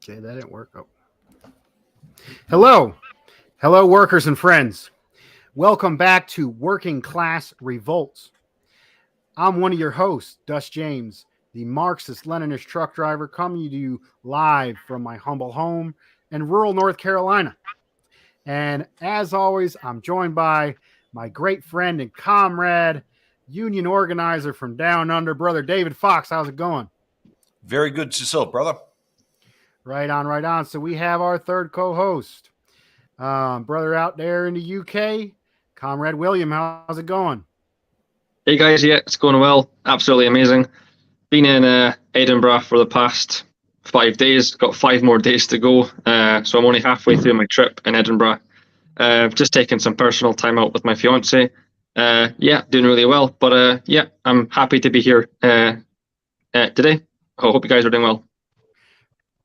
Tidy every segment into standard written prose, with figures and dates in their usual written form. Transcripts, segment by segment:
Okay, that didn't work. Oh. Hello. Hello, workers and friends. Welcome back to Working Class Revolt. I'm one of your hosts, Dust James, the Marxist Leninist truck driver, coming to you live from my humble home in rural North Carolina. And as always, I'm joined by my great friend and comrade, union organizer from down under, brother David Fox. How's it going? Very good yourself, brother. Right on, right on. So we have our third co-host, brother out there in the UK, Comrade William. How's it going? Hey guys, yeah, it's going well. Absolutely amazing. Been in Edinburgh for the past 5 days. Got 5 more days to go. So I'm only halfway through my trip in Edinburgh. Just taking some personal time out with my fiance. Yeah, doing really well. But yeah, I'm happy to be here today. I hope you guys are doing well.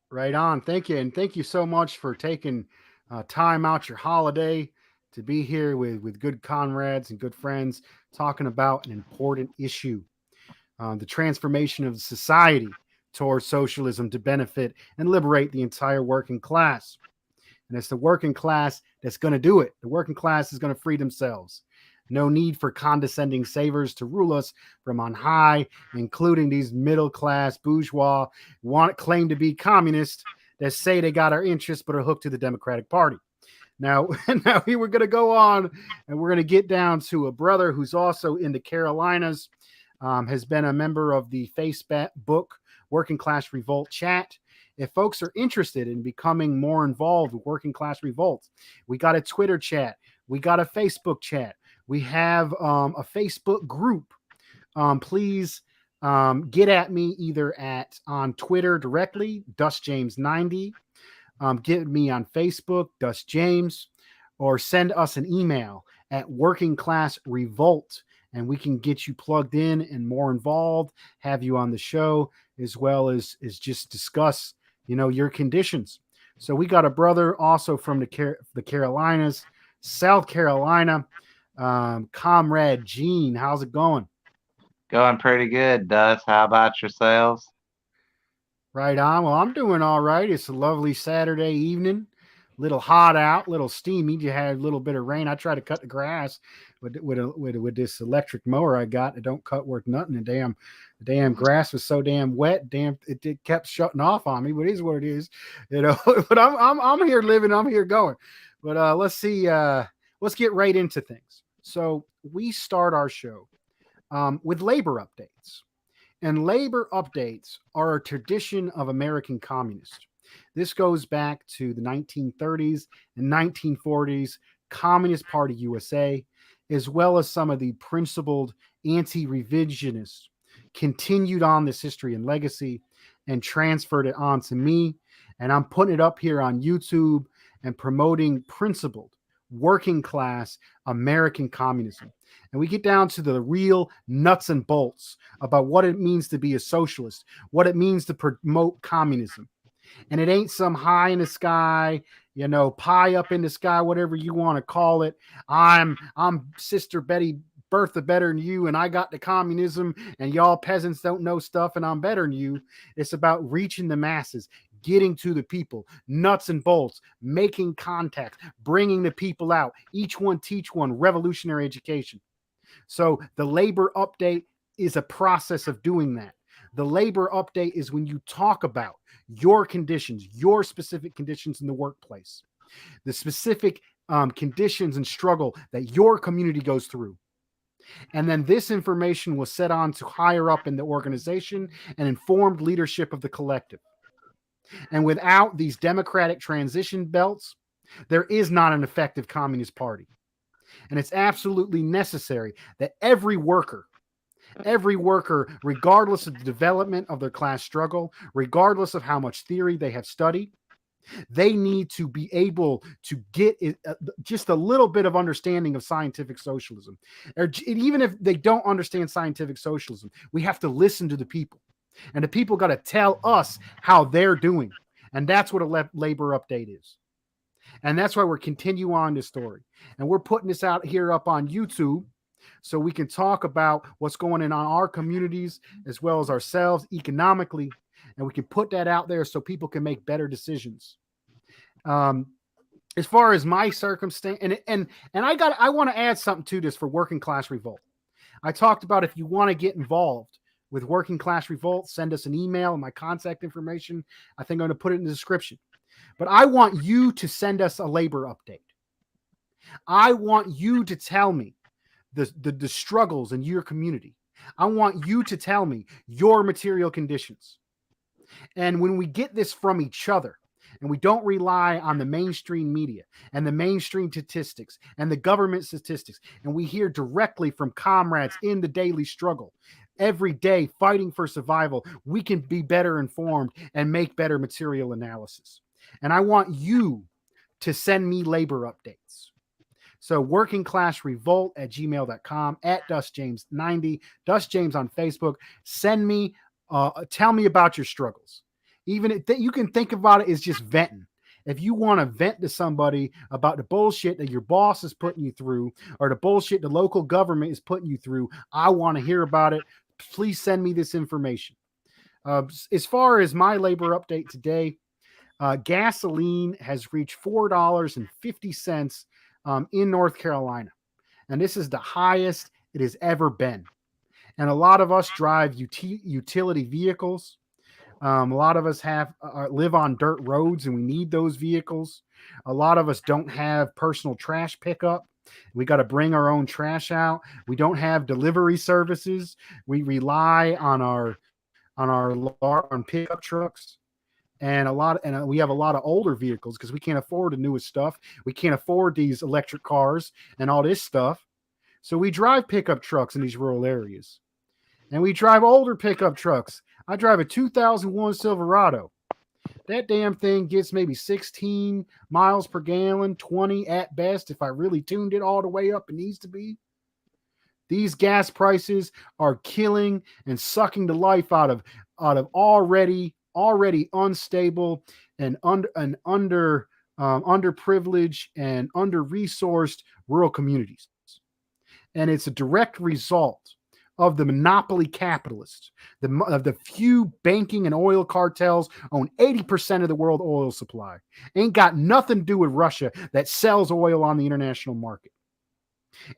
Right on. Thank you. And thank you so much for taking time out your holiday to be here with good comrades and good friends talking about an important issue, the transformation of society towards socialism to benefit and liberate the entire working class. And it's the working class that's going to do it. The working class is going to free themselves. No need for condescending savers to rule us from on high, including these middle-class bourgeois claim to be communists that say they got our interests but are hooked to the Democratic Party. Now we were going to go on and we're going to get down to a brother who's also in the Carolinas, has been a member of the Facebook Working Class Revolt chat. If folks are interested in becoming more involved with Working Class Revolt, we got a Twitter chat. We got a Facebook chat. We have a Facebook group. Please get at me either on Twitter directly, DustJames90. Get me on Facebook, Dust James, or send us an email at Working Class Revolt, and we can get you plugged in and more involved, have you on the show, as well as just discuss, your conditions. So we got a brother also from the Carolinas, South Carolina, Comrade Gene. How's it going? Going pretty good, Dust. How about yourselves? Right on. Well, I'm doing all right. It's a lovely Saturday evening. Little hot out, little steamy. You had a little bit of rain. I tried to cut the grass with this electric mower I got. It don't cut worth nothing. The damn grass was so damn wet. It kept shutting off on me. But it is what it is, But I'm here living. I'm here going. But let's see. Let's get right into things. So we start our show with labor updates. And labor updates are a tradition of American communists. This goes back to the 1930s and 1940s Communist Party USA, as well as some of the principled anti-revisionists continued on this history and legacy and transferred it on to me. And I'm putting it up here on YouTube and promoting principled working class American communism. And we get down to the real nuts and bolts about what it means to be a socialist, what it means to promote communism. And it ain't some high in the sky, pie up in the sky, whatever you want to call it. I'm Sister Betty Bertha better than you, and I got the communism, and y'all peasants don't know stuff, and I'm better than you. It's about reaching the masses, getting to the people, nuts and bolts, making contact, bringing the people out. Each one teach one, revolutionary education. So the labor update is a process of doing that. The labor update is when you talk about your conditions, your specific conditions in the workplace, the specific conditions and struggle that your community goes through. And then this information was set on to higher up in the organization and informed leadership of the collective. And without these democratic transition belts, there is not an effective Communist Party. And it's absolutely necessary that every worker, regardless of the development of their class struggle, regardless of how much theory they have studied, they need to be able to get just a little bit of understanding of scientific socialism. Or even if they don't understand scientific socialism, we have to listen to the people. And the people got to tell us how they're doing. And that's what a labor update is. And that's why we're continuing on this story. And we're putting this out here up on YouTube so we can talk about what's going on in our communities as well as ourselves economically and we can put that out there so people can make better decisions. As far as my circumstance, and I want to add something to this for Working Class Revolt. I talked about if you want to get involved with Working Class Revolt, send us an email and my contact information. I think I'm going to put it in the description. But I want you to send us a labor update. I want you to tell me the struggles in your community. I want you to tell me your material conditions. And when we get this from each other, and we don't rely on the mainstream media and the mainstream statistics and the government statistics, and we hear directly from comrades in the daily struggle, every day fighting for survival, we can be better informed and make better material analysis. And I want you to send me labor updates. So workingclassrevolt@gmail.com, @DustJames90, DustJames on Facebook. Send me, tell me about your struggles. Even you can think about it as just venting. If you want to vent to somebody about the bullshit that your boss is putting you through, or the bullshit the local government is putting you through, I want to hear about it. Please send me this information. As far as my labor update today, gasoline has reached $4.50 in North Carolina. And this is the highest it has ever been. And a lot of us drive utility vehicles. A lot of us live on dirt roads, and we need those vehicles. A lot of us don't have personal trash pickup. We got to bring our own trash out. We don't have delivery services. We rely on pickup trucks, and we have a lot of older vehicles because we can't afford the newest stuff. We can't afford these electric cars and all this stuff. So we drive pickup trucks in these rural areas, and we drive older pickup trucks. I drive a 2001 Silverado. That damn thing gets maybe 16 miles per gallon, 20 at best if I really tuned it all the way up. It needs to be. These gas prices are killing and sucking the life out of already unstable and underprivileged and under-resourced rural communities. And it's a direct result of the monopoly capitalists. The few banking and oil cartels own 80% of the world oil supply. Ain't got nothing to do with Russia that sells oil on the international market.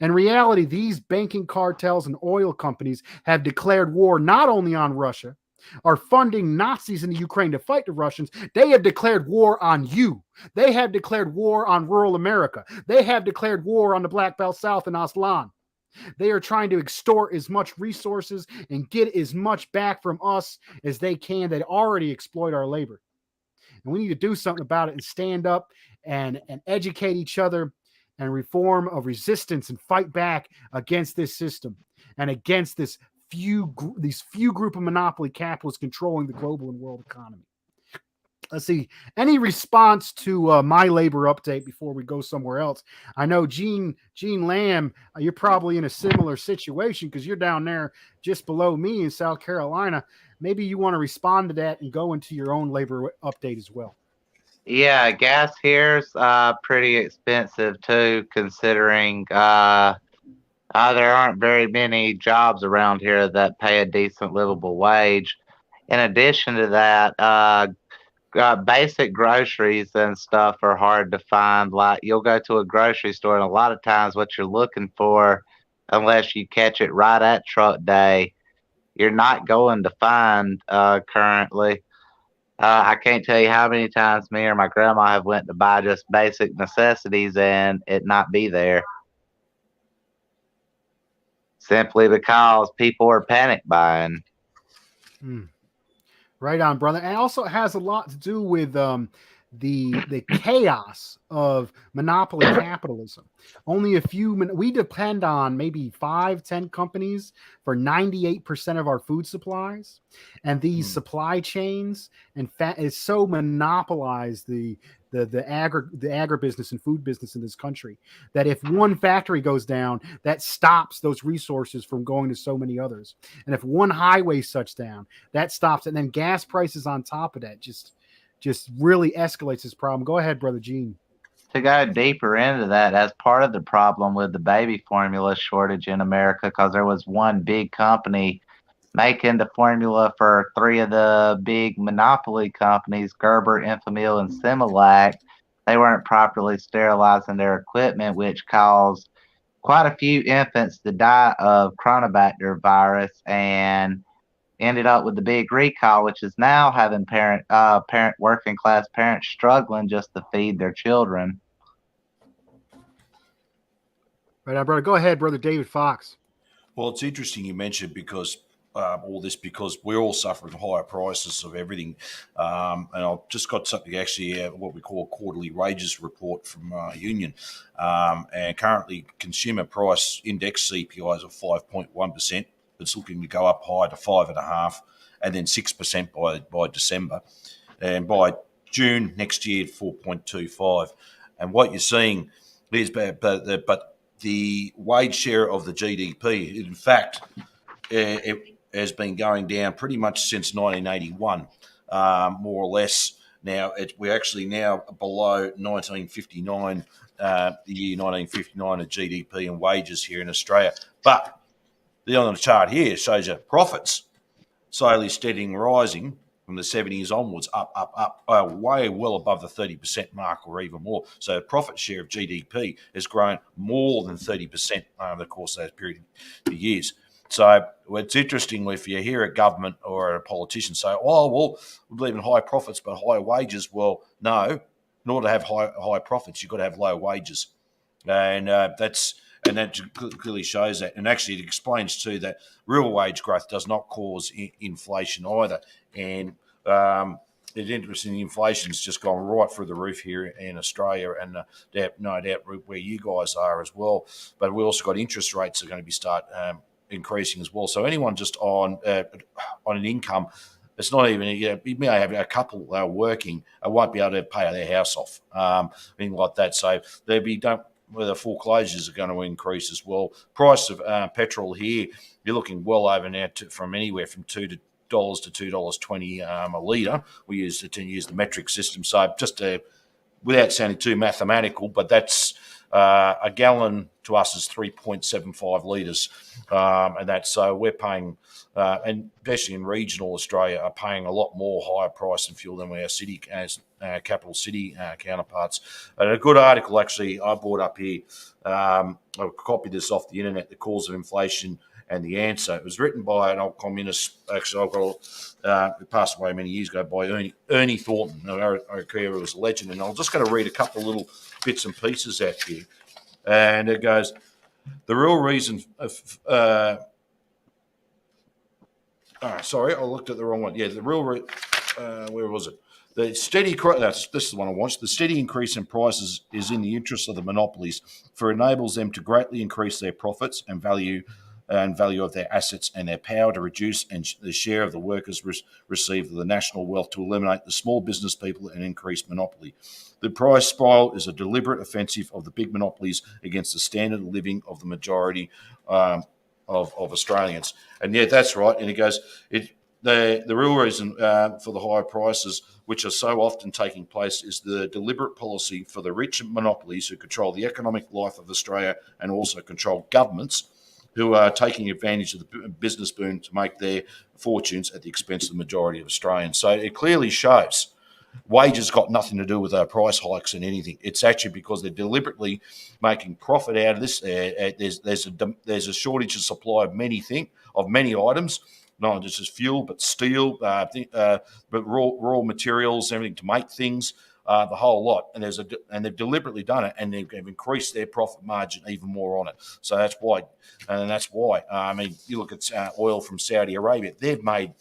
In reality, these banking cartels and oil companies have declared war not only on Russia, are funding Nazis in the Ukraine to fight the Russians. They have declared war on you. They have declared war on rural America. They have declared war on the Black Belt South and Aslan. They are trying to extort as much resources and get as much back from us as they can. They already exploit our labor. And we need to do something about it and stand up and educate each other and reform a resistance and fight back against this system and against these few group of monopoly capitalists controlling the global and world economy. Let's see. Any response to my labor update before we go somewhere else? I know Gene Lamb, you're probably in a similar situation because you're down there just below me in South Carolina. Maybe you want to respond to that and go into your own labor update as well. Yeah, gas here's pretty expensive too, considering there aren't very many jobs around here that pay a decent livable wage. In addition to that, basic groceries and stuff are hard to find. Like, you'll go to a grocery store, and a lot of times what you're looking for, unless you catch it right at truck day, you're not going to find currently. I can't tell you how many times me or my grandma have went to buy just basic necessities and it not be there. Simply because people are panic buying. Right on, brother. And also it has a lot to do with the chaos of monopoly capitalism. Only a few we depend on maybe 5-10 companies for 98% of our food supplies, and these supply chains and is so monopolized the agribusiness and food business in this country that if one factory goes down, that stops those resources from going to so many others. And if one highway shuts down, that stops it. And then gas prices on top of that just really escalates this problem. Go ahead, Brother Gene. To go deeper into that, as part of the problem with the baby formula shortage in America, because there was one big company making the formula for three of the big monopoly companies, Gerber, Infamil, and Similac. They weren't properly sterilizing their equipment, which caused quite a few infants to die of Chronobacter virus and ended up with the big recall, which is now having working class parents struggling just to feed their children. Right on, brother. Go ahead, brother David Fox. Well, it's interesting you mentioned because all this because we're all suffering higher prices of everything, and I've just got something actually what we call a quarterly wages report from Union, and currently consumer price index CPI is at 5.1%. It's looking to go up higher to 5.5%, and then 6% by December, and by June next year 4.25. And what you're seeing is, but the wage share of the GDP, in fact, it has been going down pretty much since 1981, more or less. Now we're actually now below 1959, the year 1959 of GDP and wages here in Australia. But on the chart here shows you profits slowly steadying rising from the 70s onwards, up, way well above the 30% mark or even more. So the profit share of GDP has grown more than 30% over the course of that period of years. So it's interesting if you hear a government or a politician say, oh, well, we believe in high profits but high wages. Well, no, in order to have high profits, you've got to have low wages. And that clearly shows that. And actually it explains too that real wage growth does not cause inflation either. And it's interesting, inflation's just gone right through the roof here in Australia, and no doubt where you guys are as well. But we also got interest rates are going to be start increasing as well. So anyone just on an income, it's not even, you may have a couple working, won't be able to pay their house off, anything like that. So whether foreclosures are going to increase as well. Price of petrol here, you're looking well over now from anywhere from $2 to $2.20 a litre. We use the metric system. So just without sounding too mathematical, but that's a gallon to us is 3.75 litres, and that's so we're paying, and especially in regional Australia, are paying a lot more higher price in fuel than our city capital city counterparts. And a good article actually I brought up here. I copied this off the internet. The cause of inflation and the answer. It was written by an old communist. Actually, who passed away many years ago, by Ernie Thornton. I care was a legend. And I'm just going to read a couple of little bits and pieces out here. And it goes, the real reason. Sorry, I looked at the wrong one. Yeah, the real. Where was it? The steady. This is the one I watched. The steady increase in prices is in the interest of the monopolies, for it enables them to greatly increase their profits and value of their assets, and their power to reduce the share of the workers receive of the national wealth to eliminate the small business people and increase monopoly. The price spiral is a deliberate offensive of the big monopolies against the standard of living of the majority of Australians. And yeah, that's right. And it goes, the real reason for the higher prices, which are so often taking place, is the deliberate policy for the rich monopolies who control the economic life of Australia and also control governments, who are taking advantage of the business boom to make their fortunes at the expense of the majority of Australians. So it clearly shows wages got nothing to do with our price hikes and anything. It's actually because they're deliberately making profit out of this. There's a shortage of supply of many items, not just fuel, but steel, but raw materials, everything to make things. The whole lot, and they've deliberately done it, and they've increased their profit margin even more on it. So that's why. I mean, you look at oil from Saudi Arabia; they've made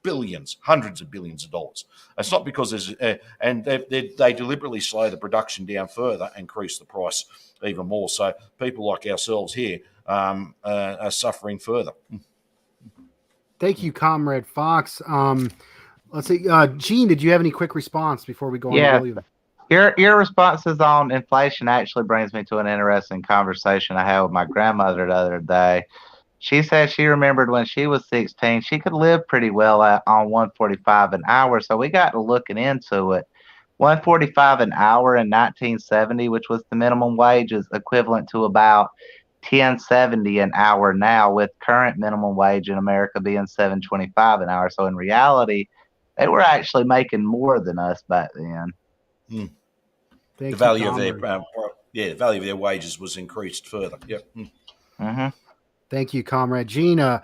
billions, hundreds of billions of dollars. It's not because there's, and they deliberately slow the production down further, increase the price even more. So people like ourselves here are suffering further. Thank you, Comrade Fox. Let's see, Gene, did you have any quick response before we go on to William? Your responses on inflation actually brings me to an interesting conversation I had with my grandmother the other day. She said she remembered when she was 16, she could live pretty well on $1.45 an hour. So we got to looking into it. $1.45 an hour in 1970, which was the minimum wage, is equivalent to about 10.70 an hour now, with current minimum wage in America being 7.25 an hour. So in reality, they were actually making more than us back then. The Thank you, value of their Comrade. the value of their wages was increased further. Yep. Hmm. Thank you, Comrade Gene.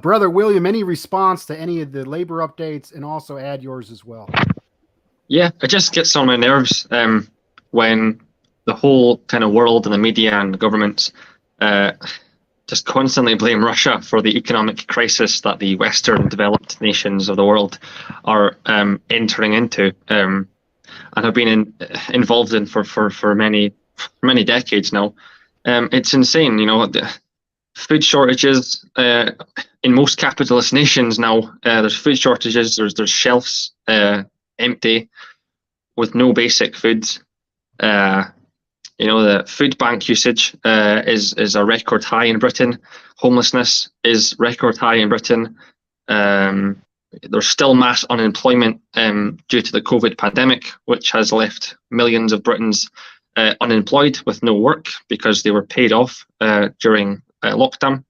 Brother William, any response to any of the labor updates, and also add yours as well? Yeah, it just gets on my nerves when the whole kind of world and the media and governments just constantly blame Russia for the economic crisis that the Western developed nations of the world are entering into and have been involved in for many decades now. It's insane, the food shortages in most capitalist nations now. There's food shortages. There's shelves empty with no basic foods. The food bank usage is a record high in Britain. Homelessness is record high in Britain. There's still mass unemployment due to the COVID pandemic, which has left millions of Britons unemployed with no work because they were paid off during lockdown.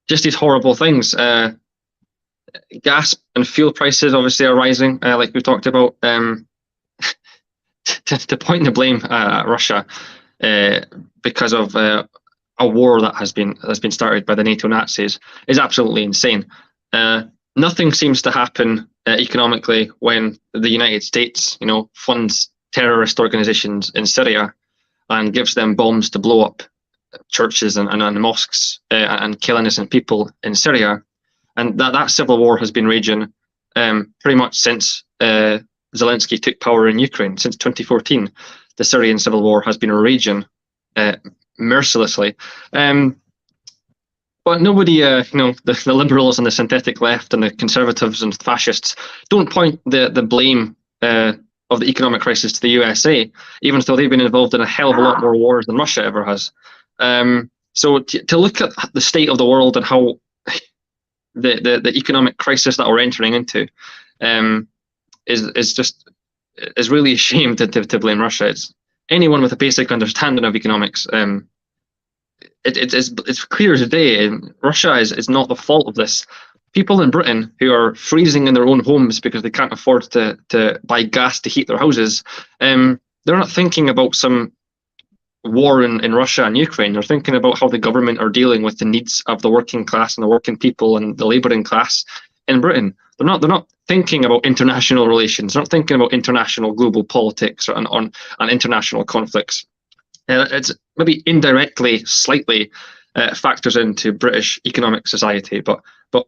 Just these horrible things. Gas and fuel prices obviously are rising, like we talked about. To point the blame at Russia because of a war that has been started by the NATO Nazis is absolutely insane. Nothing seems to happen economically when the United States, funds terrorist organizations in Syria and gives them bombs to blow up churches and mosques and kill innocent people in Syria. And that civil war has been raging pretty much since Zelensky took power in Ukraine. Since 2014, the Syrian civil war has been raging mercilessly. But nobody, the liberals and the synthetic left and the conservatives and fascists don't point the blame of the economic crisis to the USA, even though they've been involved in a hell of a lot more wars than Russia ever has. So to look at the state of the world and how the economic crisis that we're entering into is really a shame to blame Russia. It's anyone with a basic understanding of economics. It's clear as day. Russia is not the fault of this. People in Britain who are freezing in their own homes because they can't afford to buy gas to heat their houses, they're not thinking about some war in Russia and Ukraine. They're thinking about how the government are dealing with the needs of the working class and the working people and the labouring class in Britain. They're not thinking about international relations. They're not thinking about international global politics or on international conflicts. It's maybe indirectly, slightly factors into British economic society, but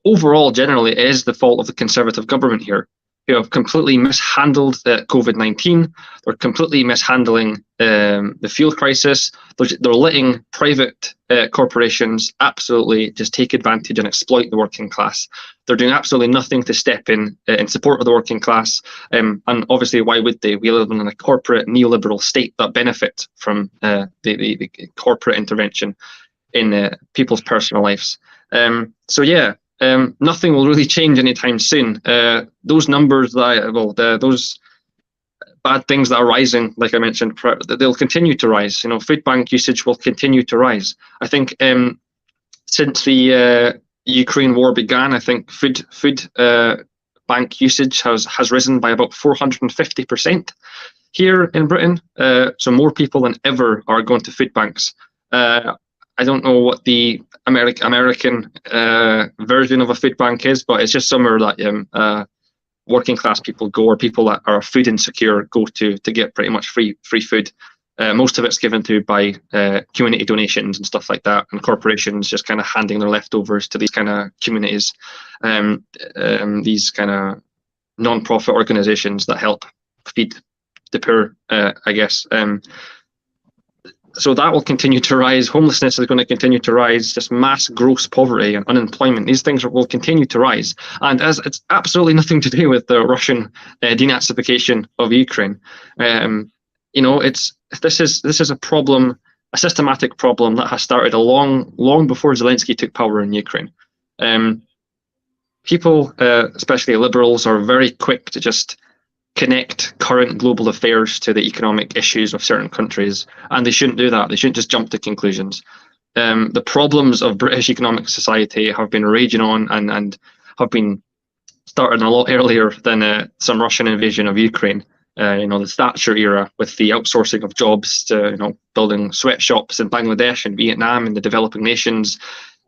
overall, generally, it is the fault of the Conservative government here, who have completely mishandled COVID-19. They're completely mishandling the fuel crisis. They're letting private corporations absolutely just take advantage and exploit the working class. They're doing absolutely nothing to step in support of the working class. And obviously, why would they? We live in a corporate neoliberal state that benefits from the corporate intervention in people's personal lives. Nothing will really change anytime soon. Those numbers those bad things that are rising, like I mentioned, they'll continue to rise. Food bank usage will continue to rise. I think since the Ukraine war began, I think food bank usage has risen by about 450% here in Britain. So more people than ever are going to food banks. I don't know what the American version of a food bank is, but it's just somewhere that working class people go, or people that are food insecure go to get pretty much free food. Most of it's given to by community donations and stuff like that, and corporations just kind of handing their leftovers to these kind of communities, these kind of non-profit organizations that help feed the poor, I guess. So that will continue to rise. Homelessness is going to continue to rise. Just mass gross poverty and unemployment. These things will continue to rise. And as it's absolutely nothing to do with the Russian denazification of Ukraine. This is a problem, a systematic problem that has started long before Zelensky took power in Ukraine. People, especially liberals, are very quick to just connect current global affairs to the economic issues of certain countries, and they shouldn't do that. They shouldn't just jump to conclusions. The problems of British economic society have been raging on and have been started a lot earlier than some Russian invasion of Ukraine. The Thatcher era, with the outsourcing of jobs to building sweatshops in Bangladesh and Vietnam and the developing nations.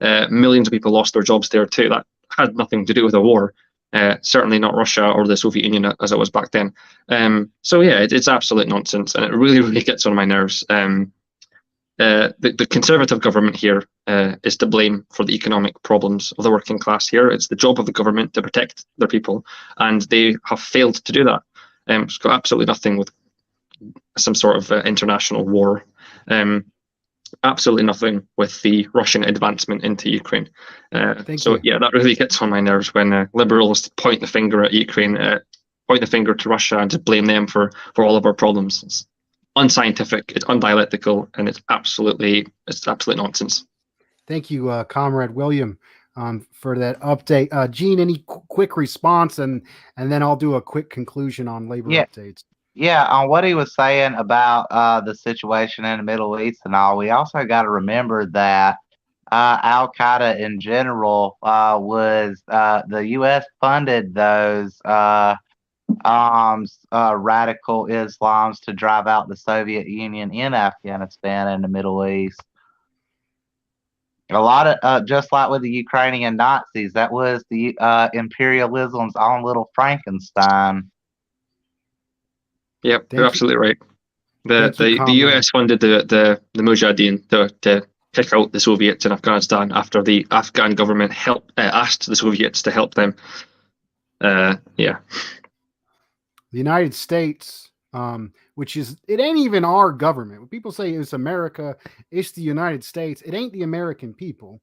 Millions of people lost their jobs there too. That had nothing to do with a war. Certainly not Russia or the Soviet Union as it was back then. So yeah, it's absolute nonsense, and it really, really gets on my nerves. The Conservative government here is to blame for the economic problems of the working class here. It's the job of the government to protect their people, and they have failed to do that. It's got absolutely nothing with some sort of international war. Absolutely nothing with the Russian advancement into Ukraine. Yeah, that really gets on my nerves when liberals point the finger at Ukraine, point the finger to Russia, and just blame them for all of our problems. It's unscientific, it's undialectical, and it's absolute nonsense. Thank you, Comrade William, for that update. Gene, any quick response, and then I'll do a quick conclusion on labor updates. Yeah, on what he was saying about the situation in the Middle East and all, we also got to remember that Al Qaeda in general was the U.S. funded those radical Islams to drive out the Soviet Union in Afghanistan and the Middle East. A lot of just like with the Ukrainian Nazis, that was the imperialism's own little Frankenstein. Yep, you're absolutely right. The US funded the Mujahideen to kick out the Soviets in Afghanistan after the Afghan government asked the Soviets to help them. Yeah. The United States, it ain't even our government. When people say it's America, it's the United States. It ain't the American people.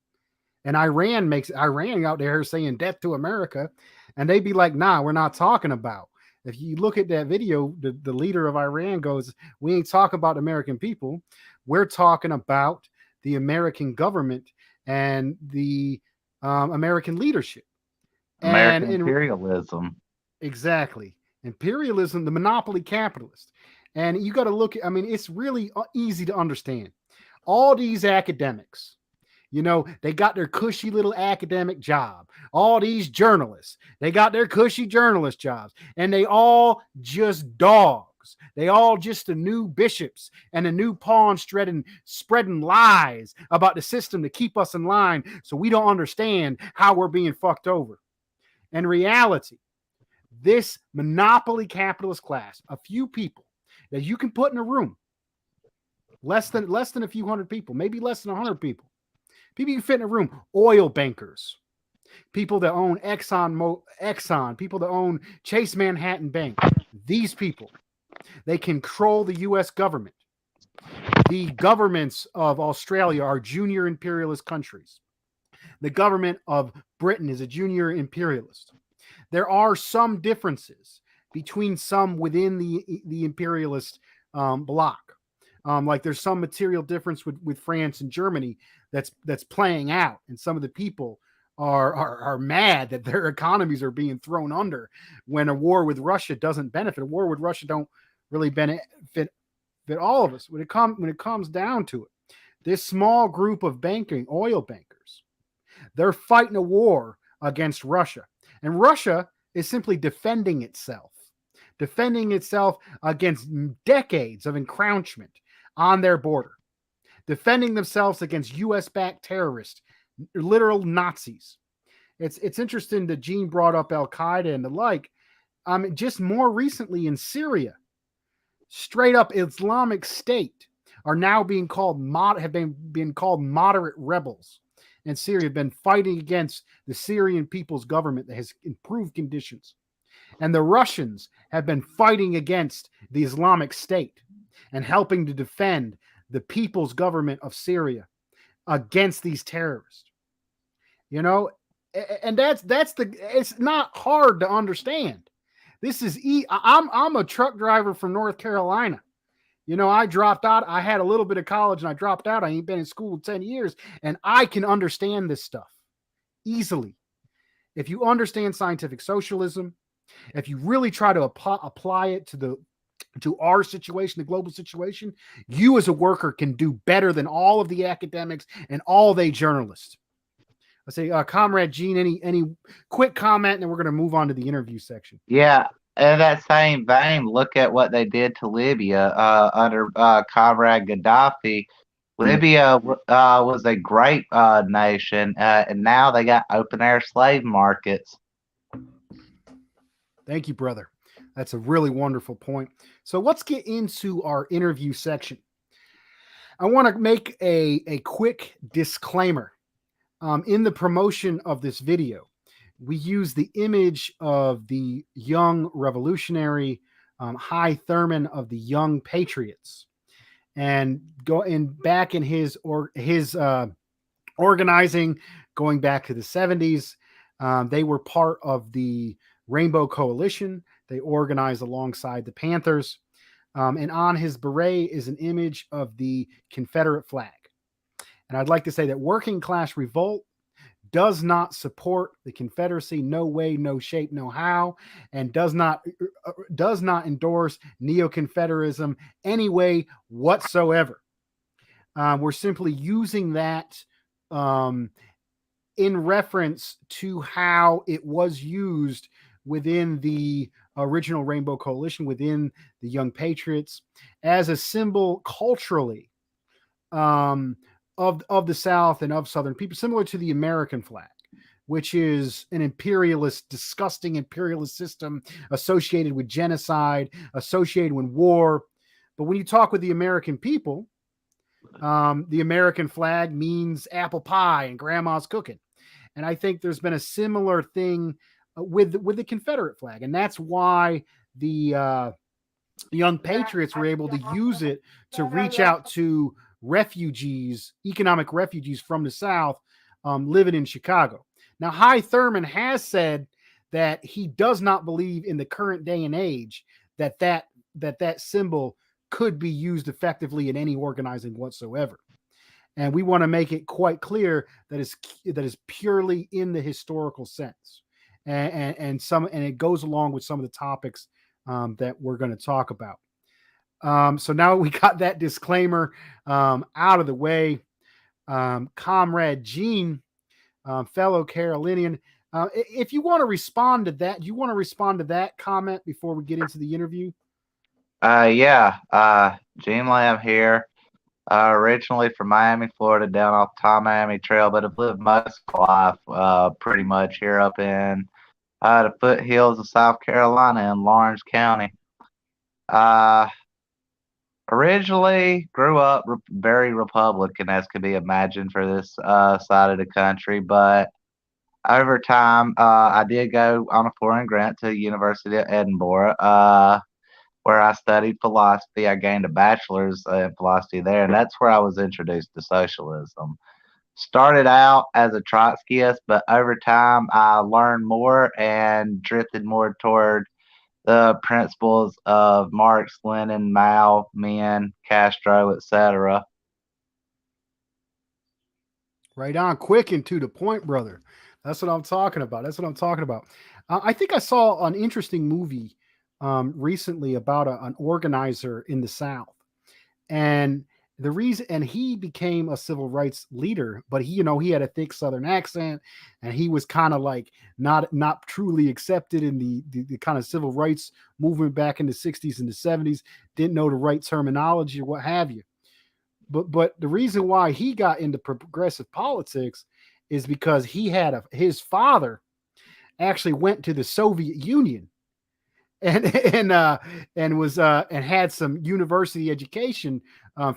And Iran out there saying death to America, and they be like, nah, we're not talking about. If you look at that video, the leader of Iran goes, we ain't talking about American people. We're talking about the American government and the American leadership. American imperialism. Exactly. Imperialism, the monopoly capitalist. And you got to look at, it's really easy to understand. All these academics, they got their cushy little academic job. All these journalists, they got their cushy journalist jobs, and they all just dogs. They all just the new bishops and the new pawns spreading lies about the system to keep us in line, so we don't understand how we're being fucked over. In reality, this monopoly capitalist class, a few people that you can put in a room, less than a few hundred people, maybe less than 100 people. People you can fit in a room, oil bankers, people that own Exxon, people that own Chase Manhattan Bank. These people, they control the U.S. government. The governments of Australia are junior imperialist countries. The government of Britain is a junior imperialist. There are some differences between some within the imperialist bloc. Like there's some material difference with France and Germany that's playing out, and some of the people are mad that their economies are being thrown under when a war with Russia doesn't benefit. A war with Russia don't really benefit all of us. When it comes down to it, this small group of oil bankers, they're fighting a war against Russia, and Russia is simply defending itself against decades of encroachment on their border, defending themselves against U.S.-backed terrorists, literal Nazis. It's interesting that Gene brought up Al Qaeda and the like. Just more recently in Syria, straight up Islamic State are now being called moderate rebels. And Syria have been fighting against the Syrian people's government that has improved conditions. And the Russians have been fighting against the Islamic State and helping to defend the people's government of Syria against these terrorists. And it's not hard to understand. This is I'm a truck driver from North Carolina. I dropped out. I had a little bit of college and I dropped out. I ain't been in school 10 years, and I can understand this stuff easily. If you understand scientific socialism, If you really try to apply it to our situation, the global situation, you as a worker can do better than all of the academics and all the journalists. Let's say, Comrade Gene, any quick comment, and then we're going to move on to the interview section. Yeah, in that same vein, look at what they did to Libya under Comrade Gaddafi. Libya was a great nation, and now they got open air slave markets. Thank you, brother. That's a really wonderful point. So let's get into our interview section. I want to make a quick disclaimer. In the promotion of this video, we use the image of the young revolutionary, High Thurman of the Young Patriots, and back in his organizing, going back to the 70s. They were part of the Rainbow Coalition. They organized alongside the Panthers. And on his beret is an image of the Confederate flag. And I'd like to say that Working Class Revolt does not support the Confederacy, no way, no shape, no how, and does not endorse neo-Confederism any way whatsoever. We're simply using that in reference to how it was used within the original Rainbow Coalition, within the Young Patriots, as a symbol culturally of the South and of Southern people, similar to the American flag, which is an imperialist, disgusting imperialist system associated with genocide, associated with war. But when you talk with the American people, the American flag means apple pie and grandma's cooking. And I think there's been a similar thing with the Confederate flag. And that's why the Young Patriots were able to use it to reach out to refugees, economic refugees from the South, living in Chicago. Now, High Thurman has said that he does not believe in the current day and age that symbol could be used effectively in any organizing whatsoever. And we want to make it quite clear that is purely in the historical sense. And it goes along with some of the topics that we're going to talk about. So now we got that disclaimer out of the way. Comrade Gene, fellow Carolinian, if you want to respond to that, do you want to respond to that comment before we get into the interview? Yeah. Gene Lamb here. Originally from Miami, Florida, down off Tom Miami Trail, but I've lived most of my life pretty much here up in the foothills of South Carolina in Lawrence County. Originally grew up very Republican, as could be imagined for this side of the country, but over time, I did go on a foreign grant to the University of Edinburgh, where I studied philosophy. I gained a bachelor's in philosophy there, and that's where I was introduced to socialism. Started out as a Trotskyist, but over time I learned more and drifted more toward the principles of Marx, Lenin, Mao, Min, Castro, etc. Right on, quick and to the point, brother. That's what I'm talking about. I think I saw an interesting movie recently about an organizer in the South, and the reason, and he became a civil rights leader, but he had a thick Southern accent, and he was kind of like not truly accepted in the kind of civil rights movement back in the 60s and the 70s, didn't know the right terminology or what have you. But the reason why he got into progressive politics is because his father actually went to the Soviet Union and had some university education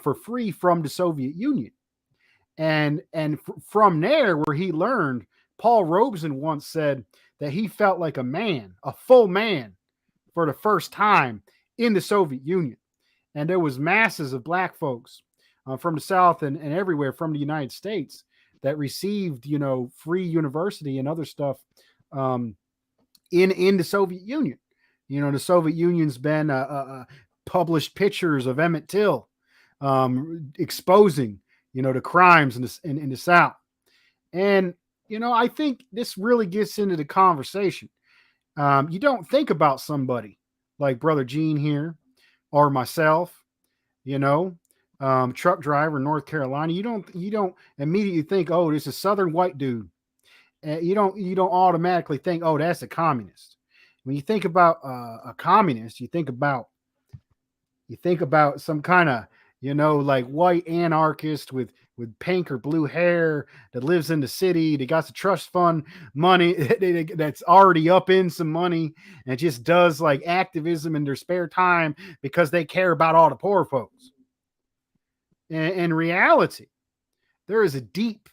for free from the Soviet Union, and from there, where he learned, Paul Robeson once said that he felt like a full man, for the first time in the Soviet Union, and there was masses of black folks from the South and everywhere from the United States that received free university and other stuff in the Soviet Union. The Soviet Union's been published pictures of Emmett Till exposing, the crimes in the South. And, I think this really gets into the conversation. You don't think about somebody like Brother Gene here or myself, you know, truck driver in North Carolina. You don't immediately think, oh, this is a Southern white dude. You don't automatically think, oh, that's a communist. When you think about a communist, you think about some kind of, like white anarchist with pink or blue hair that lives in the city. They got the trust fund money that's already up in some money and just does like activism in their spare time because they care about all the poor folks. In reality, there is a deep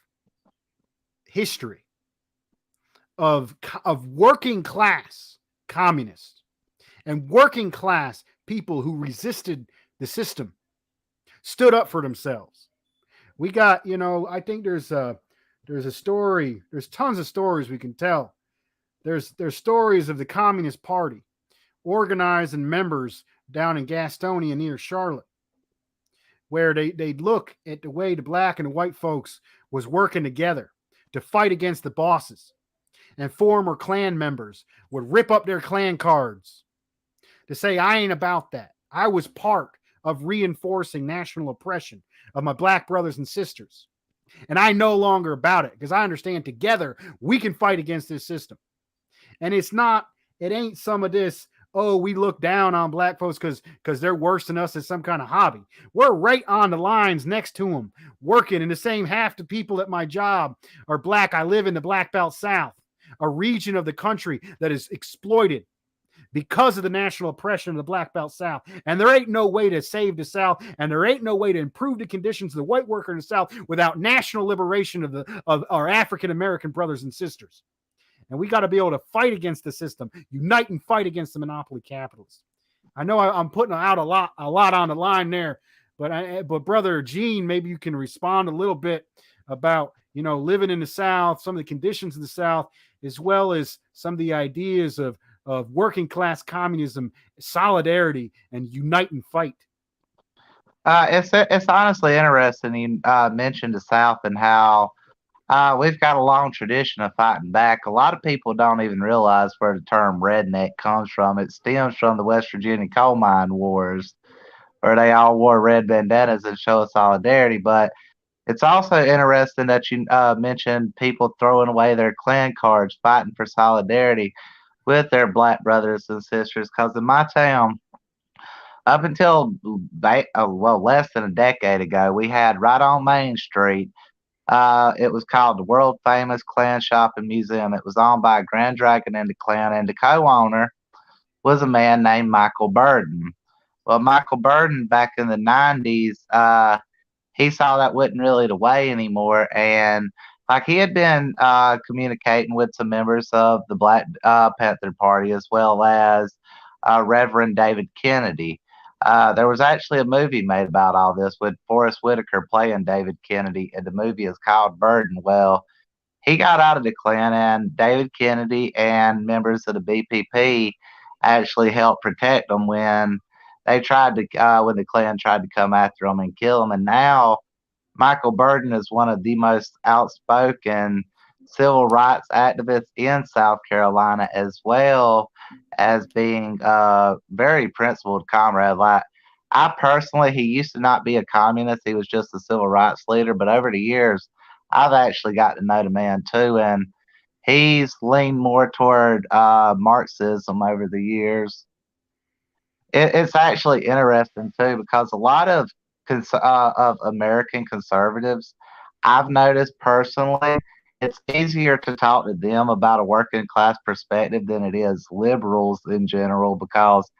history of working class communists and working class people who resisted the system, stood up for themselves. We got, I think there's a story. There's tons of stories we can tell. There's stories of the Communist Party organizing members down in Gastonia near Charlotte, where they'd look at the way the black and the white folks was working together to fight against the bosses. And former Klan members would rip up their Klan cards to say, I ain't about that. I was part of reinforcing national oppression of my black brothers and sisters. And I no longer about it because I understand together we can fight against this system. And it ain't some of this, oh, we look down on black folks because they're worse than us as some kind of hobby. We're right on the lines next to them, working in the same. Half the people at my job are black. I live in the Black Belt South, a region of the country that is exploited because of the national oppression of the Black Belt South. And there ain't no way to save the South, and there ain't no way to improve the conditions of the white worker in the South without national liberation of our African-American brothers and sisters. And we got to be able to fight against the system, unite and fight against the monopoly capitalists. I know I'm putting out a lot on the line there, but Brother Gene, maybe you can respond a little bit about, living in the South, some of the conditions in the South, as well as some of the ideas of working class communism, solidarity, and unite and fight. It's honestly interesting. You mentioned the South and how we've got a long tradition of fighting back. A lot of people don't even realize where the term redneck comes from. It stems from the West Virginia coal mine wars, where they all wore red bandanas and show solidarity. But it's also interesting that you mentioned people throwing away their Klan cards, fighting for solidarity with their black brothers and sisters. Because in my town, up until less than a decade ago, we had right on Main Street. It was called the world famous Klan Shop and Museum. It was owned by a Grand Dragon and the Klan, and the co-owner was a man named Michael Burden. Well, Michael Burden back in the 90s, he saw that wasn't really the way anymore, and like he had been communicating with some members of the Black Panther Party as well as Reverend David Kennedy. There was actually a movie made about all this with Forrest Whitaker playing David Kennedy, and the movie is called Burden. Well, he got out of the Klan, and David Kennedy and members of the BPP actually helped protect them when when the Klan tried to come after them and kill them. And now Michael Burden is one of the most outspoken civil rights activists in South Carolina, as well as being a very principled comrade. Like I personally, he used to not be a communist; he was just a civil rights leader. But over the years, I've actually got to know the man too, and he's leaned more toward Marxism over the years. It's actually interesting too because a lot of American conservatives, I've noticed personally, it's easier to talk to them about a working class perspective than it is liberals in general, because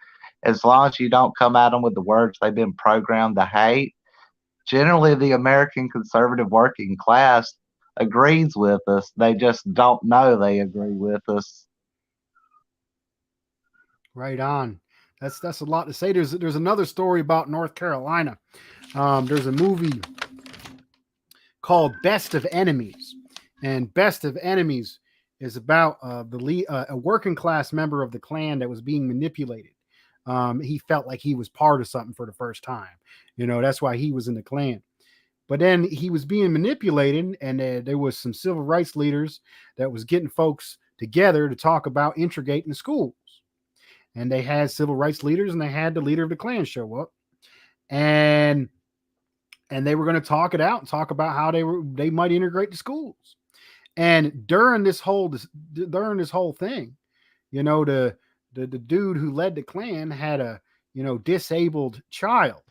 as long as you don't come at them with the words they've been programmed to hate, generally the American conservative working class agrees with us. They just don't know they agree with us. Right on. That's a lot to say. There's another story about North Carolina. There's a movie called Best of Enemies, and Best of Enemies is about a working class member of the Klan that was being manipulated. He felt like he was part of something for the first time. That's why he was in the Klan. But then he was being manipulated, and there was some civil rights leaders that was getting folks together to talk about integrating the schools. And they had civil rights leaders, and they had the leader of the Klan show up, and they were going to talk it out and talk about how they might integrate the schools. And during this whole thing, the dude who led the Klan had a disabled child,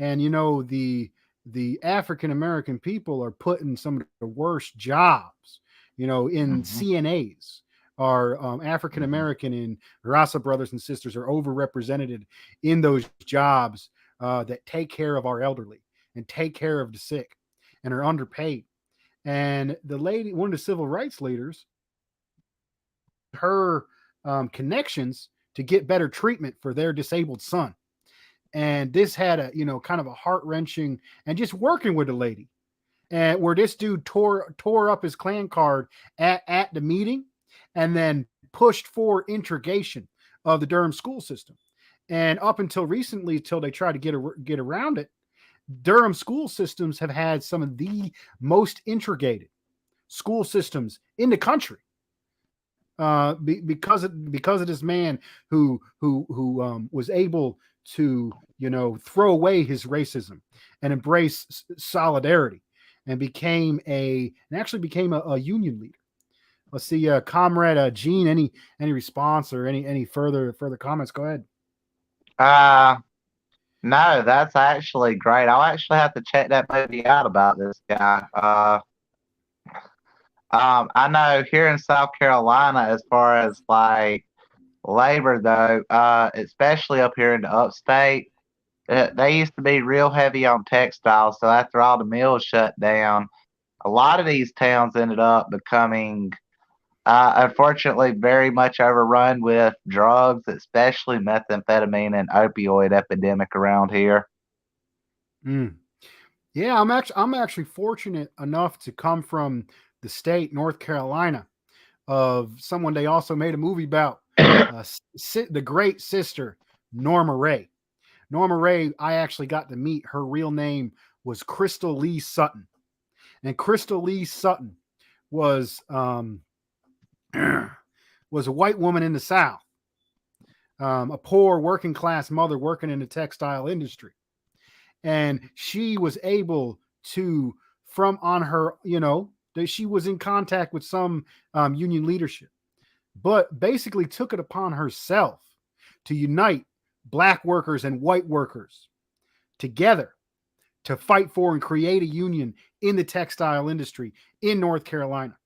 and the African American people are put in some of the worst jobs, in CNAs. Our African American and Rasa brothers and sisters are overrepresented in those jobs that take care of our elderly and take care of the sick and are underpaid. And the lady, one of the civil rights leaders, her connections to get better treatment for their disabled son. And this had a, kind of a heart-wrenching, and just working with the lady, and where this dude tore up his Klan card at the meeting, and then pushed for integration of the Durham school system. And up until recently, till they tried to get around it, Durham school systems have had some of the most integrated school systems in the country. Because of this man who was able to throw away his racism and embrace solidarity, and actually became a union leader. Let's see, Comrade Gene, any response or any further comments? Go ahead. No, that's actually great. I'll actually have to check that movie out about this guy. I know here in South Carolina, as far as like labor though, especially up here in the upstate, they used to be real heavy on textiles. So after all the mills shut down, a lot of these towns ended up becoming, unfortunately, very much overrun with drugs, especially methamphetamine and opioid epidemic around here. Yeah, I'm actually fortunate enough to come from the state, North Carolina, of someone they also made a movie about, the great sister, Norma Ray. Norma Ray, I actually got to meet. Her real name was Crystal Lee Sutton. And Crystal Lee Sutton was a white woman in the South, a poor working class mother working in the textile industry. And she was able to, she was in contact with some union leadership, but basically took it upon herself to unite black workers and white workers together to fight for and create a union in the textile industry in North Carolina.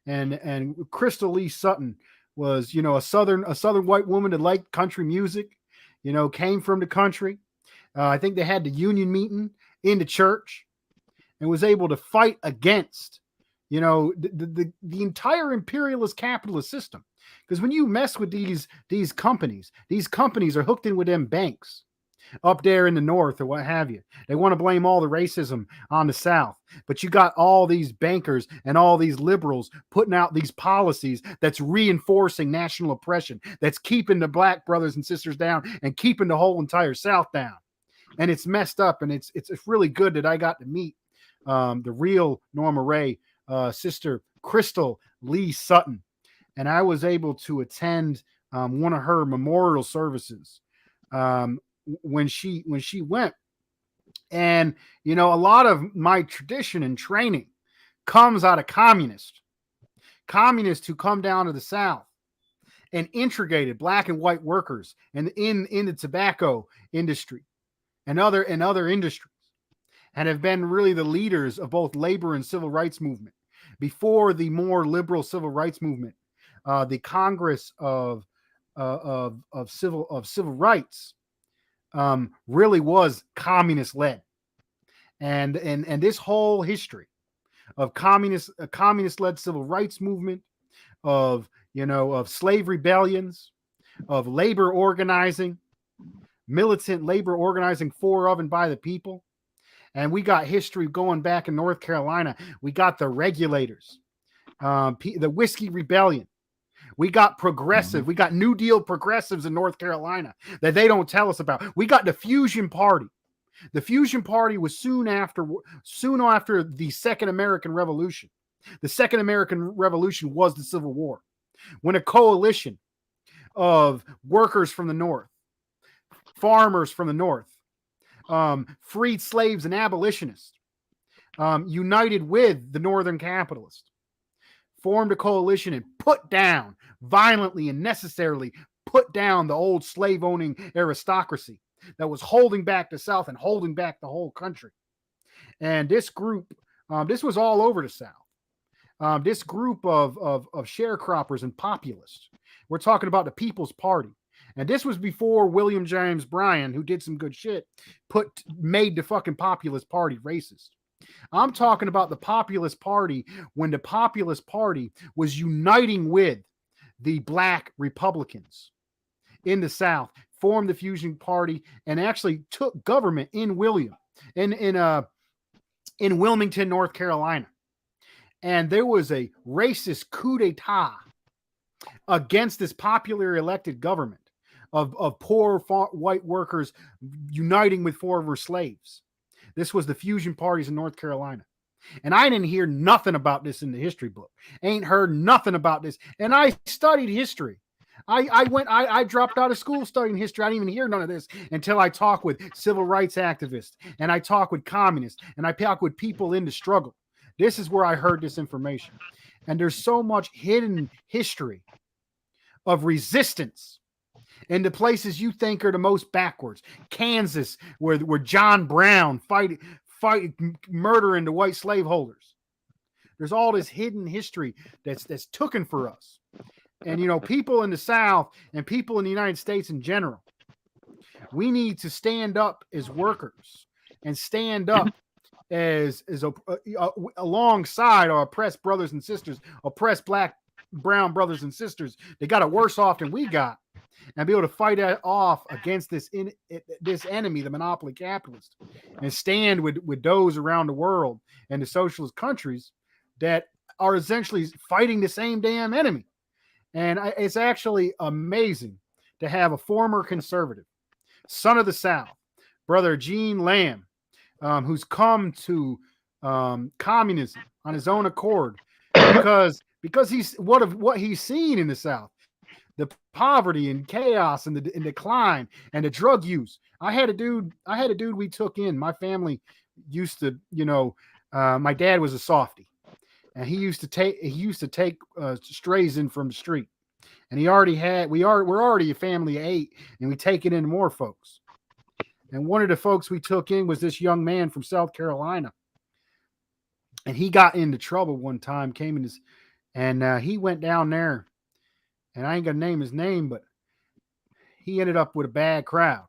And Crystal Lee Sutton was, a southern white woman that liked country music, came from the country. I think they had the union meeting in the church, and was able to fight against, the entire imperialist capitalist system. Because when you mess with these companies are hooked in with them banks up there in the North or what have you. They want to blame all the racism on the South, but you got all these bankers and all these liberals putting out these policies that's reinforcing national oppression, that's keeping the black brothers and sisters down and keeping the whole entire South down. And it's messed up, and it's really good that I got to meet the real Norma Ray, sister Crystal Lee Sutton, and I was able to attend one of her memorial services when she went. And a lot of my tradition and training comes out of communists who come down to the South and integrated black and white workers and in the tobacco industry and other industries, and have been really the leaders of both labor and civil rights movement. Before the more liberal civil rights movement, the Congress of civil rights really was communist led, and this whole history of communist led civil rights movement, of slave rebellions, of labor organizing, militant labor organizing for, of, and by the people. And we got history going back in North Carolina. We got the regulators, the Whiskey Rebellion. We got progressive. We got New Deal progressives in North Carolina that they don't tell us about. We got the Fusion Party. The Fusion Party was soon after the Second American Revolution. The Second American Revolution was the Civil War. when a coalition of workers from the North, farmers from the North, freed slaves and abolitionists, united with the Northern capitalists, formed a coalition and put down, violently and necessarily put down, the old slave-owning aristocracy that was holding back the South and holding back the whole country. And this group, this was all over the South. This group of sharecroppers and populists, we're talking about the People's Party. And this was before William James Bryan, who did some good shit, made the fucking Populist Party racist. I'm talking about the Populist Party when the Populist Party was uniting with the Black Republicans in the South, formed the Fusion Party, and actually took government in Wilmington, North Carolina. And there was a racist coup d'etat against this popularly elected government of poor white workers uniting with former slaves. This was the Fusion Parties in North Carolina. And I didn't hear nothing about this in the history book. Ain't heard nothing about this. And I studied history. I dropped out of school studying history. I didn't even hear none of this until I talked with civil rights activists, and I talked with communists, and I talked with people in the struggle. This is where I heard this information. And there's so much hidden history of resistance in the places you think are the most backwards. Kansas, where John Brown fight murdering the white slaveholders. There's all this hidden history that's taken for us. And, you know, people in the South and people in the United States in general, we need to stand up as workers and stand up as alongside our oppressed brothers and sisters, oppressed black, brown brothers and sisters. They got it worse off than we got, and be able to fight off against this enemy, the monopoly capitalist, and stand with those around the world and the socialist countries that are essentially fighting the same damn enemy. And it's actually amazing to have a former conservative, son of the South, Brother Gene Lamb, who's come to communism on his own accord because he's what he's seen in the South, the poverty and chaos and the decline and the drug use. I had a dude we took in. My family used to, my dad was a softie, and he used to take strays in from the street, and we're already a family of 8, and we take it in more folks. And one of the folks we took in was this young man from South Carolina, and he got into trouble one time. And he went down there, and I ain't gonna name his name, but he ended up with a bad crowd,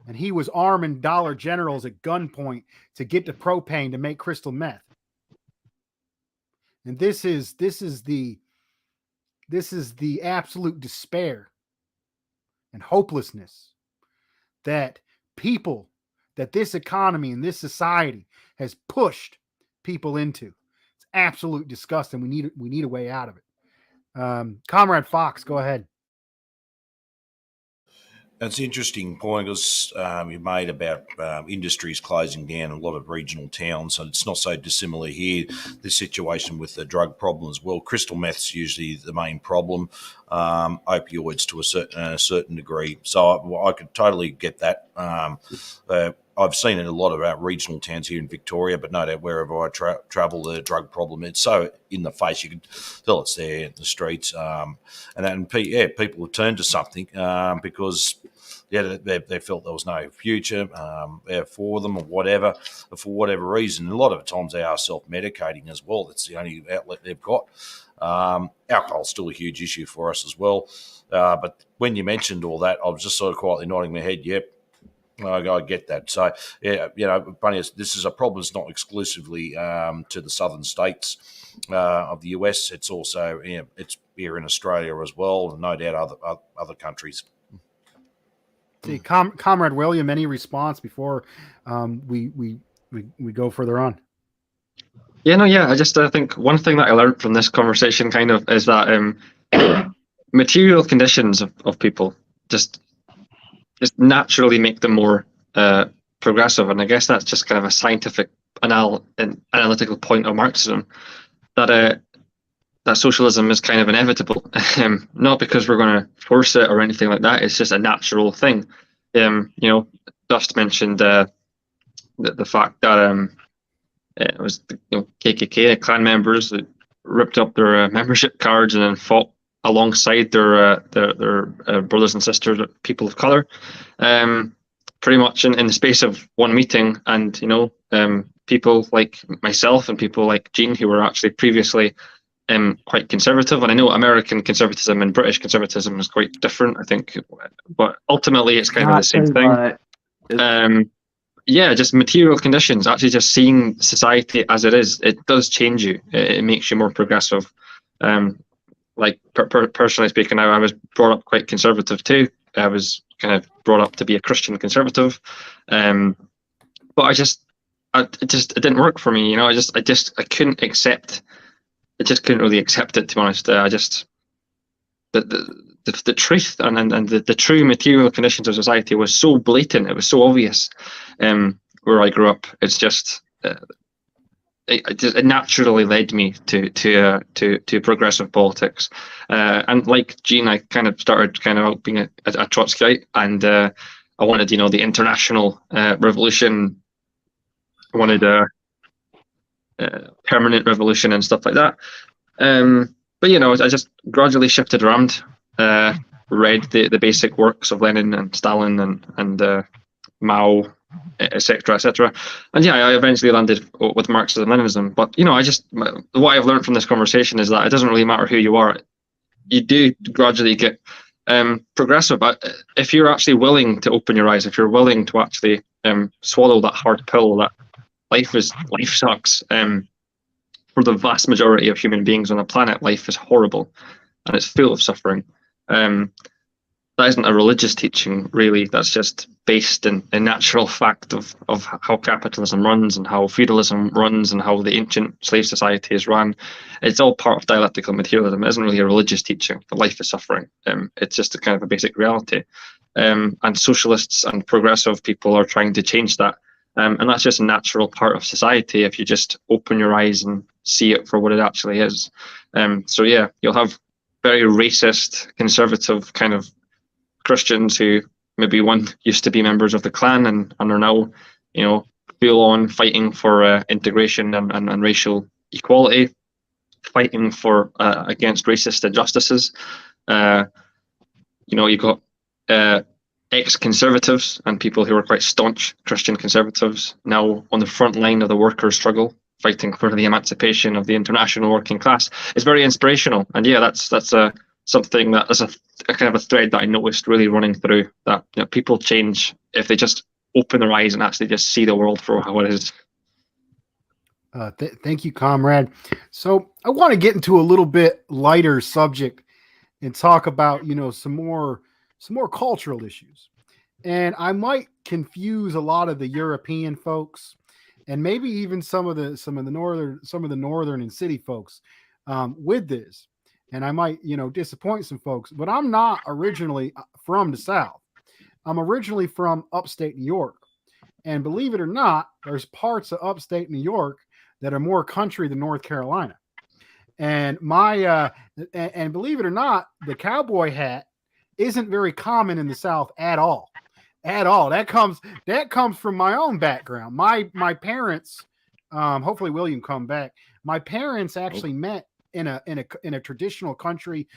and he was arming Dollar Generals at gunpoint to get the propane to make crystal meth. And this is the absolute despair and hopelessness that this economy and this society has pushed people into. It's absolute disgust, and we need a way out of it. Comrade Fox, go ahead. That's an interesting point, because you made about industries closing down in a lot of regional towns, and it's not so dissimilar here, the situation with the drug problem as well. Crystal meth's usually the main problem, opioids to a certain degree. So I could totally get that. I've seen it in a lot of regional towns here in Victoria, but no doubt wherever I travel, the drug problem, it's so in the face, you can tell it's there in the streets. And then, people have turned to something because they felt there was no future for them or whatever, for whatever reason. And a lot of times they are self-medicating as well. That's the only outlet they've got. Alcohol's still a huge issue for us as well. But when you mentioned all that, I was just sort of quietly nodding my head, yep. I get that. So, funny, this is a problem. It's not exclusively to the southern states of the US. It's also, it's here in Australia as well, and no doubt other countries. See, Comrade William, any response before we go further on? I think one thing that I learned from this conversation kind of is that material conditions of people just naturally make them more progressive. And I guess that's just kind of a scientific analytical point of Marxism, that socialism is kind of inevitable, not because we're going to force it or anything like that. It's just a natural thing. Dust mentioned the fact that it was KKK Klan members that ripped up their membership cards and then fought alongside their brothers and sisters, people of color, pretty much in the space of one meeting. And people like myself and people like Gene, who were actually previously quite conservative, and I know American conservatism and British conservatism is quite different, I think, but ultimately it's kind of the same thing. Just material conditions, actually just seeing society as it is, it does change you. It makes you more progressive. Personally speaking, I was brought up quite conservative too. I was kind of brought up to be a Christian conservative, but it didn't work for me. I couldn't accept. I just couldn't really accept it, to be honest. The truth and the true material conditions of society was so blatant. It was so obvious where I grew up. It's just it naturally led me to progressive politics. And like Gene, I kind of started out being a Trotskyite, and I wanted, the international revolution. I wanted a permanent revolution and stuff like that. But I just gradually shifted around, read the basic works of Lenin and Stalin and Mao, etc., etc. And I eventually landed with Marxism, Leninism. But what I've learned from this conversation is that it doesn't really matter who you are. You do gradually get progressive. But if you're actually willing to open your eyes, if you're willing to actually swallow that hard pill that life sucks. For the vast majority of human beings on the planet, life is horrible and it's full of suffering. That isn't a religious teaching, really. That's just based in natural fact of how capitalism runs and how feudalism runs and how the ancient slave society is run. It's all part of dialectical materialism. It isn't really a religious teaching. The life is suffering. It's just a kind of a basic reality. And socialists and progressive people are trying to change that. And that's just a natural part of society if you just open your eyes and see it for what it actually is. You'll have very racist, conservative kind of Christians who maybe one used to be members of the Klan and are now, full on fighting for integration and racial equality, fighting for against racist injustices. You've got ex-conservatives and people who are quite staunch Christian conservatives now on the front line of the workers' struggle, fighting for the emancipation of the international working class. It's very inspirational, and that's something that's a kind of a thread that I noticed really running through, that people change if they just open their eyes and actually just see the world for how it is. Thank you, comrade. So I want to get into a little bit lighter subject and talk about some more cultural issues. And I might confuse a lot of the European folks and maybe even some of the northern and city folks with this. And I might, disappoint some folks, but I'm not originally from the South. I'm originally from upstate New York. And believe it or not, there's parts of upstate New York that are more country than North Carolina. And and believe it or not, the cowboy hat isn't very common in the South at all. That comes from my own background. My parents, hopefully William come back. My parents actually met in a traditional country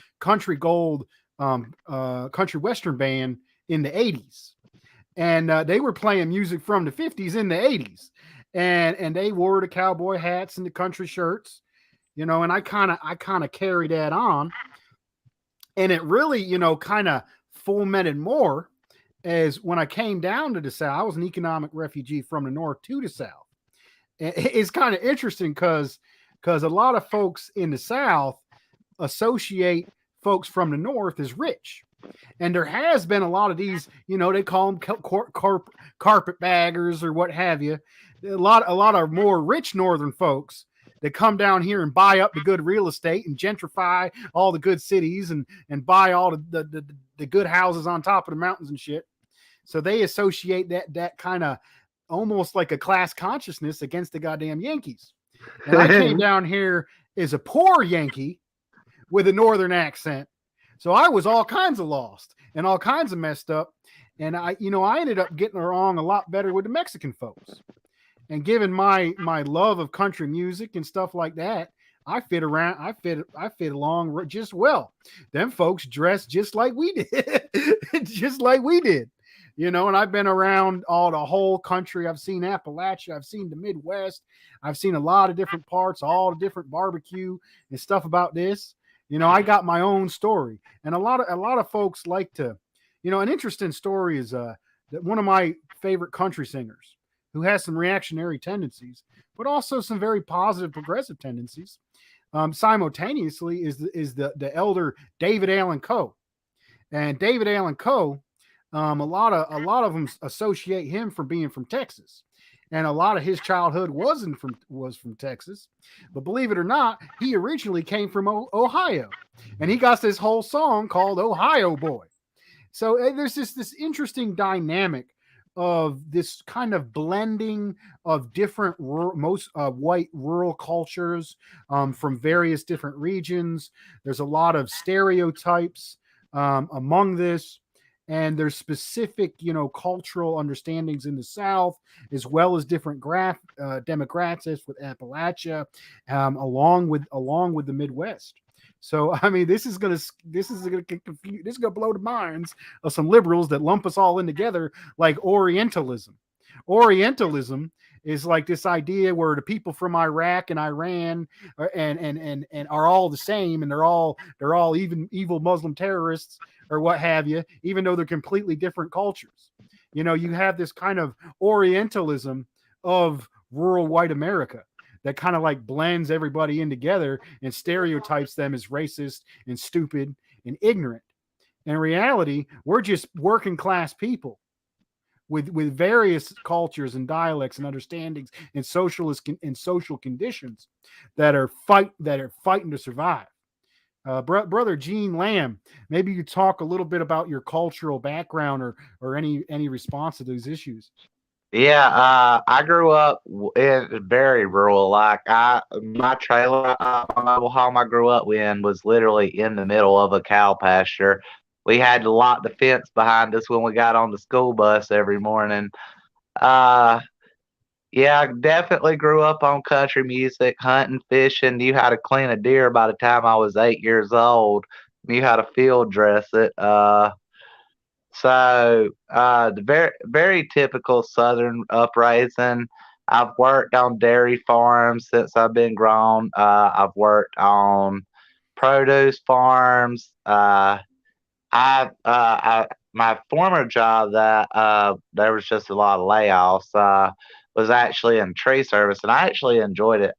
gold country western band in the 80s. And they were playing music from the 50s in the 80s. And they wore the cowboy hats and the country shirts, and I kind of carried that on. And it really, kind of fomented more as when I came down to the South. I was an economic refugee from the North to the South. It's kind of interesting because a lot of folks in the South associate folks from the North as rich. And there has been a lot of these, they call them carpetbaggers or what have you. A lot of more rich Northern folks that come down here and buy up the good real estate and gentrify all the good cities and buy all the good houses on top of the mountains and shit. So they associate that kind of almost like a class consciousness against the goddamn Yankees. And I came down here as a poor Yankee with a northern accent. So I was all kinds of lost and all kinds of messed up. And I ended up getting along a lot better with the Mexican folks. And given my love of country music and stuff like that, I fit along just well. Them folks dress just like we did, just like we did. And I've been around the whole country. I've seen Appalachia. I've seen the Midwest. I've seen a lot of different parts, all the different barbecue and stuff about this. I got my own story, and a lot of folks like to, an interesting story is that one of my favorite country singers who has some reactionary tendencies, but also some very positive progressive tendencies. Simultaneously is the elder David Allan Coe, and David Allan Coe. A lot of them associate him from being from Texas, and a lot of his childhood was from Texas. But believe it or not, he originally came from Ohio, and he got this whole song called "Ohio Boy." So there's this interesting dynamic of this kind of blending of different white rural cultures from various different regions. There's a lot of stereotypes among this. And there's specific, cultural understandings in the South, as well as different demographics with Appalachia, along with the Midwest. So, I mean, this is gonna blow the minds of some liberals that lump us all in together like Orientalism. Orientalism is like this idea where the people from Iraq and Iran and are all the same, and they're all even evil Muslim terrorists or what have you, even though they're completely different cultures. You have this kind of Orientalism of rural white America that kind of like blends everybody in together and stereotypes them as racist and stupid and ignorant. In reality, we're just working class people with various cultures and dialects and understandings and social conditions that are fighting to survive. Brother Gene Lamb, maybe you talk a little bit about your cultural background or any response to those issues. Yeah, I grew up in very rural. Like my trailer, my mobile home I grew up in was literally in the middle of a cow pasture. We had to lock the fence behind us when we got on the school bus every morning. Yeah, I definitely grew up on country music, hunting, fishing, knew how to clean a deer by the time I was 8 years old, knew how to field dress it. The very, very typical Southern uprising. I've worked on dairy farms since I've been grown. I've worked on produce farms. My former job that there was just a lot of layoffs. Was actually in tree service, and I actually enjoyed it.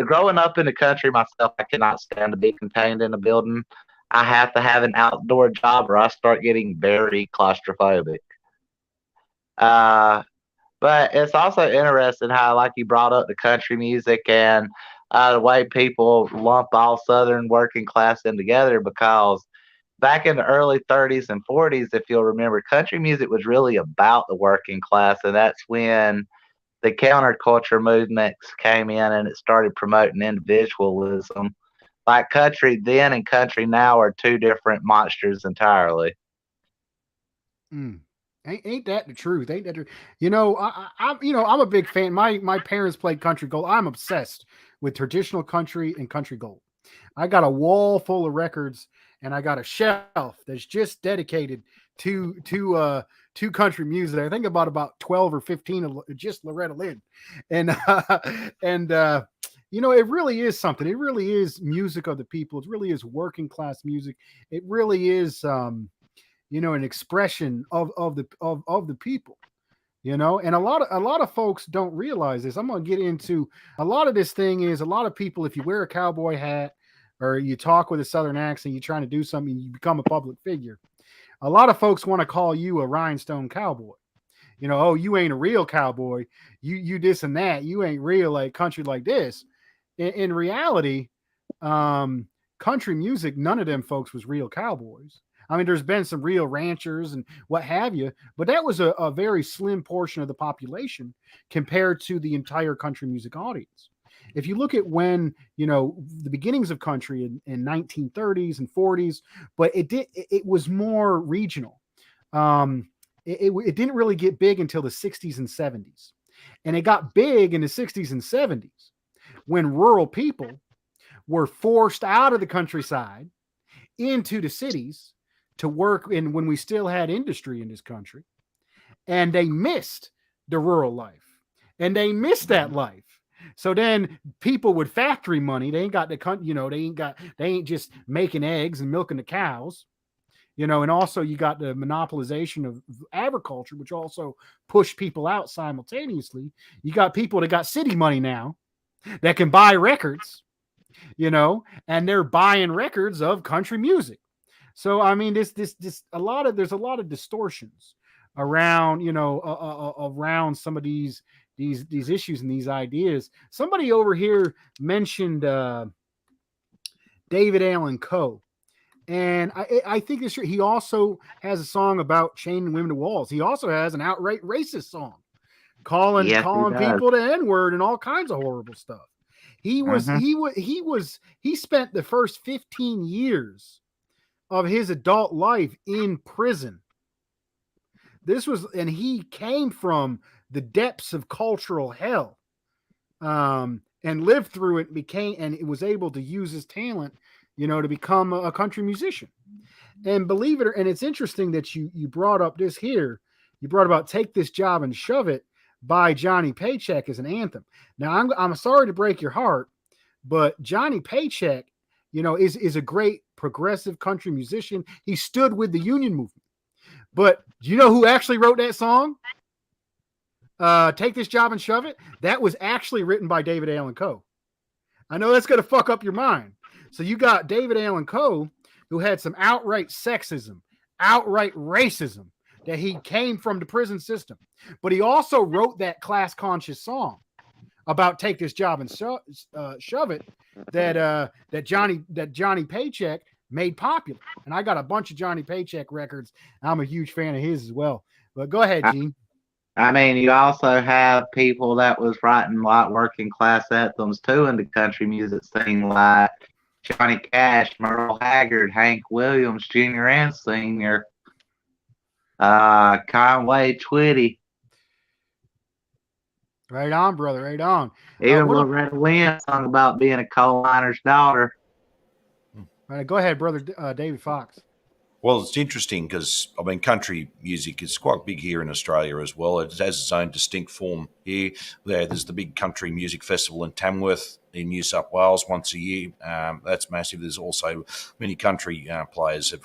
Growing up in the country myself, I cannot stand to be contained in a building. I have to have an outdoor job, or I start getting very claustrophobic. But it's also interesting how, like you brought up the country music and the way people lump all Southern working class in together, because back in the early 30s and 40s, if you'll remember, country music was really about the working class, and that's when the counterculture movements came in and it started promoting individualism. Like country then and country now are two different monsters entirely. Ain't that the truth? Ain't that true? I'm a big fan. My parents played country gold. I'm obsessed with traditional country and country gold. I got a wall full of records, and I got a shelf that's just dedicated to country music. I think about 12 or 15 of just Loretta Lynn, and it really is something. It really is music of the people. It really is working class music. It really is an expression of the people. And a lot of folks don't realize this. I'm going to get into a lot of this thing. Is a lot of people, if you wear a cowboy hat or you talk with a Southern accent, you're trying to do something, you become a public figure. A lot of folks want to call you a rhinestone cowboy. Oh, you ain't a real cowboy. You this and that. You ain't real like country like this. In reality, country music, none of them folks was real cowboys. I mean, there's been some real ranchers and what have you, but that was a very slim portion of the population compared to the entire country music audience. if you look at when, the beginnings of country in 1930s and 40s, but it was more regional. It didn't really get big until the 60s and 70s. And it got big in the 60s and 70s when rural people were forced out of the countryside into the cities to work in, when we still had industry in this country, and they missed the rural life, and they missed that life. So then people with factory money, they ain't got they ain't just making eggs and milking the cows, and also you got the monopolization of agriculture, which also pushed people out simultaneously. You got people that got city money now that can buy records, and they're buying records of country music. So I mean, there's a lot of distortions around, around some of these issues and these ideas. Somebody over here mentioned David Allan Coe. And I think this year he also has a song about chaining women to walls. He also has an outright racist song calling people the N-word and all kinds of horrible stuff. He spent the first 15 years of his adult life in prison. And he came from the depths of cultural hell, and lived through it, and it was able to use his talent, to become a country musician. And believe it, and it's interesting that you brought up this here. You brought about "Take This Job and Shove It" by Johnny Paycheck as an anthem. Now, I'm sorry to break your heart, but Johnny Paycheck, is a great progressive country musician. He stood with the union movement. But do you know who actually wrote that song? "Take This Job and Shove It." That was actually written by David Allan Coe. I know that's going to fuck up your mind. So you got David Allan Coe, who had some outright sexism, outright racism, that he came from the prison system. But he also wrote that class conscious song about "Take This Job and Shove It" that Johnny Paycheck made popular. And I got a bunch of Johnny Paycheck records. I'm a huge fan of his as well. But go ahead, Gene. I mean, you also have people that was writing like working class anthems too in the country music scene, like Johnny Cash, Merle Haggard, Hank Williams Jr. and Sr., Conway Twitty. Right on, brother. Right on. Even Loretta Lynn sung about being a coal miner's daughter. All right, go ahead, brother David Fox. Well, it's interesting because, country music is quite big here in Australia as well. It has its own distinct form here. There's the big country music festival in Tamworth in New South Wales once a year. That's massive. There's also many country players have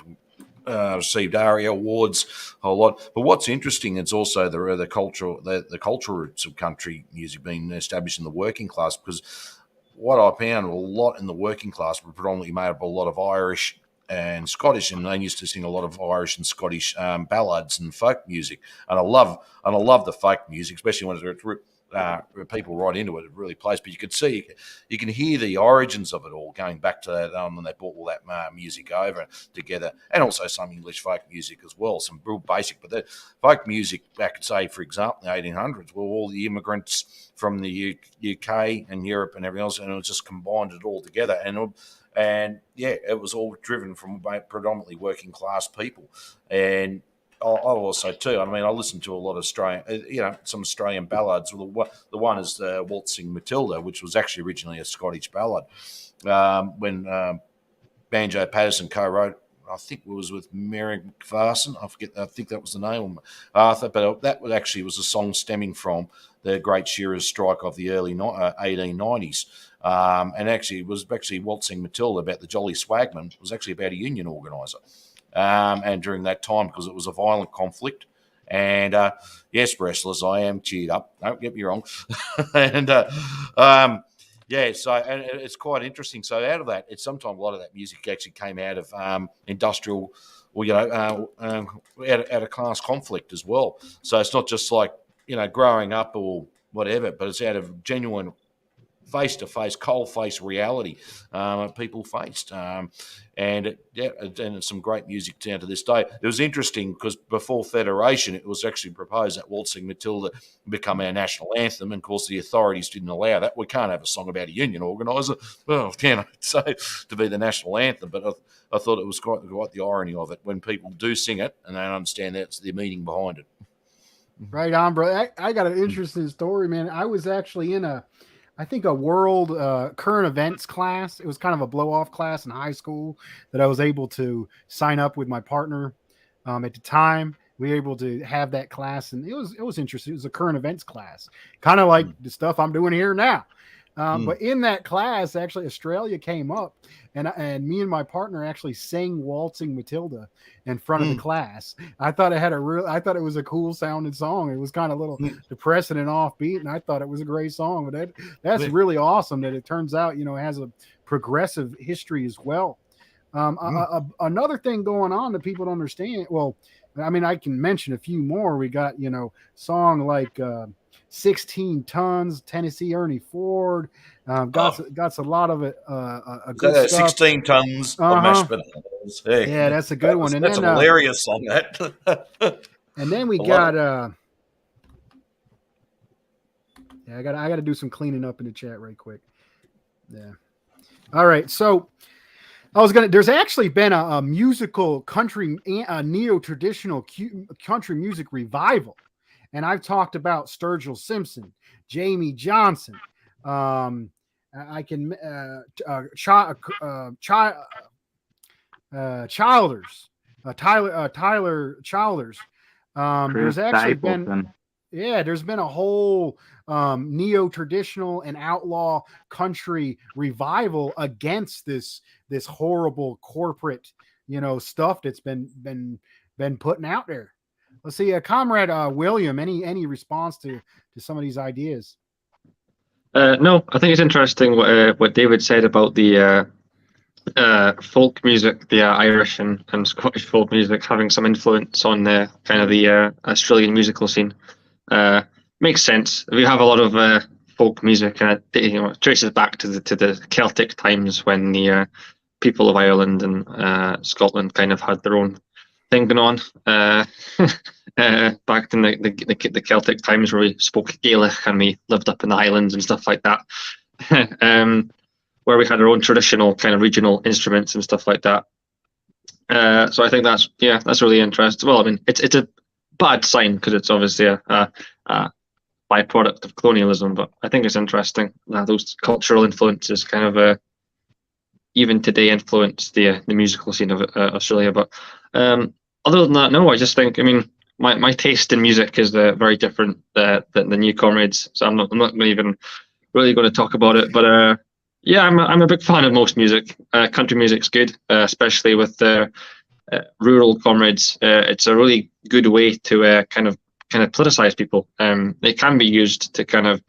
received ARIA awards a lot. But what's interesting is also the cultural roots of country music being established in the working class, because what I found a lot in the working class were predominantly made up of a lot of Irish and Scottish, and they used to sing a lot of Irish and Scottish ballads and folk music. And I love the folk music, especially when it's people right into it. It really plays. But you can hear the origins of it all going back to that when they brought all that music over together, and also some English folk music as well, some real basic. But the folk music back, say, for example, in the 1800s, were all the immigrants from the UK and Europe and everything else, and it was just combined it all together. And yeah, it was all driven from predominantly working class people. And I also too, I listen to a lot of Australian, some Australian ballads. The one is Waltzing Matilda, which was actually originally a Scottish ballad. When Banjo Patterson co-wrote, I think it was with Mary McPherson. I think that was the name. Arthur, but that was a song stemming from the Great Shearers' Strike of the early 1890s. And actually, it was Waltzing Matilda about the Jolly Swagman. It was actually about a union organiser. And during that time, because it was a violent conflict. And yes, wrestlers, I am cheered up. Don't get me wrong. And so and it's quite interesting. So out of that, sometimes a lot of that music actually came out of industrial, or out of class conflict as well. So it's not just like growing up or whatever, but it's out of genuine face-to-face, coal-face reality people faced. And it's some great music down to this day. It was interesting because before Federation, it was actually proposed that Waltzing Matilda become our national anthem. And of course, the authorities didn't allow that. We can't have a song about a union organiser, well, so to be the national anthem. But I thought it was quite the irony of it when people do sing it and they understand that's the meaning behind it. Right on, bro. I got an interesting story, man. I was actually in a world current events class. It was kind of a blow-off class in high school that I was able to sign up with my partner at the time. We were able to have that class, and it was interesting. It was a current events class, kind of like the stuff I'm doing here now. But in that class, actually, Australia came up, and me and my partner actually sang "Waltzing Matilda" in front of the class. I thought it was a cool sounding song. It was kind of a little depressing and offbeat, and I thought it was a great song. But that's really awesome that it turns out, it has a progressive history as well. Another thing going on that people don't understand. Well, I mean, I can mention a few more. We got, song like 16 Tons, Tennessee Ernie Ford. Got a lot of it. A good stuff. 16 tons of mashed potatoes. Hey, yeah, that's a good one. And that's then, a hilarious song. That. And then we got. Yeah, I got to do some cleaning up in the chat right quick. Yeah. All right, so. There's actually been a musical country, a neo-traditional country music revival. And I've talked about Sturgill Simpson, Jamie Johnson. Childers, Tyler Childers. There's actually there's been a whole neo-traditional and outlaw country revival against this horrible corporate, stuff that's been putting out there. Let's see, Comrade William, any response to some of these ideas? No, I think it's interesting what David said about the folk music, the Irish and Scottish folk music having some influence on the kind of the Australian musical scene. Makes sense. We have a lot of folk music, and it traces back to the Celtic times when the people of Ireland and Scotland kind of had their own thing going on. Back in the Celtic times, where we spoke Gaelic and we lived up in the Highlands and stuff like that, where we had our own traditional kind of regional instruments and stuff like that. So I think that's really interesting. Well, I mean, it's a bad sign because it's obviously a byproduct of colonialism, but I think it's interesting that those cultural influences kind of even today influence the musical scene of Australia. But other than that, no, I just think, I mean, my taste in music is very different than the new comrades, so I'm not even really going to talk about it. But yeah, I'm a big fan of most music. Country music's good, especially with the rural comrades. It's a really good way to kind of politicize people. It can be used to kind of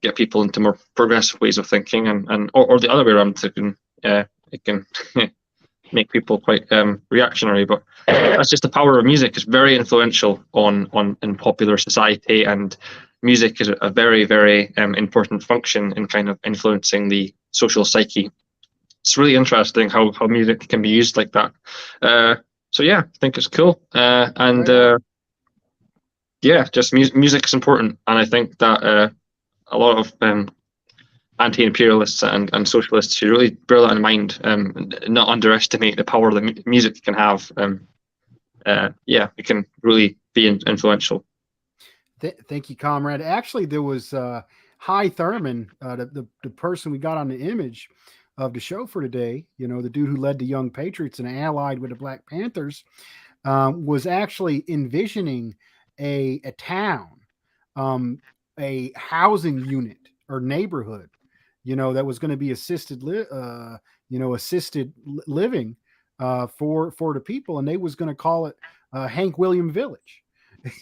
get people into more progressive ways of thinking, or the other way around. It can make people quite reactionary. But that's just the power of music. It's very influential in popular society, and music is a very, very important function in kind of influencing the social psyche. It's really interesting how music can be used like that. So yeah, I think it's cool. Yeah, just music is important, and I think that a lot of anti-imperialists and socialists should really bear that in mind, and not underestimate the power that music can have. Yeah, it can really be influential. Thank you, Comrade. Actually, there was Hy Thurman, the person we got on the image of the show for today, the dude who led the Young Patriots and allied with the Black Panthers, was actually envisioning a town, a housing unit or neighborhood, that was going to be assisted living for the people, and they was going to call it Hank William Village.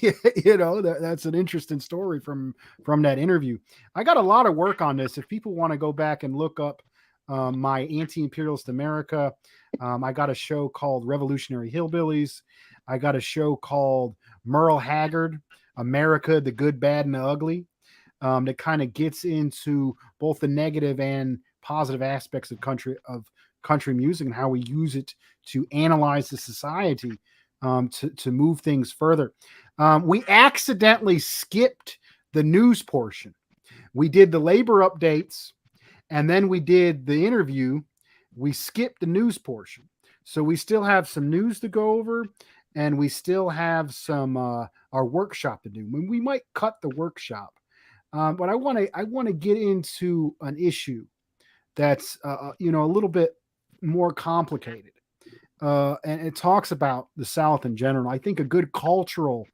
That's an interesting story from that interview. I got a lot of work on this. If people want to go back and look up my Anti-Imperialist America, I got a show called Revolutionary Hillbillies. I got a show called Merle Haggard, America, the Good, Bad, and the Ugly. that kind of gets into both the negative and positive aspects of country music and how we use it to analyze the society, to move things further. We accidentally skipped the news portion. We did the labor updates, and then we did the interview. We skipped the news portion. So we still have some news to go over, and we still have some our workshop to do. We might cut the workshop, but I want to get into an issue that's a little bit more complicated, and it talks about the South in general. I think a good cultural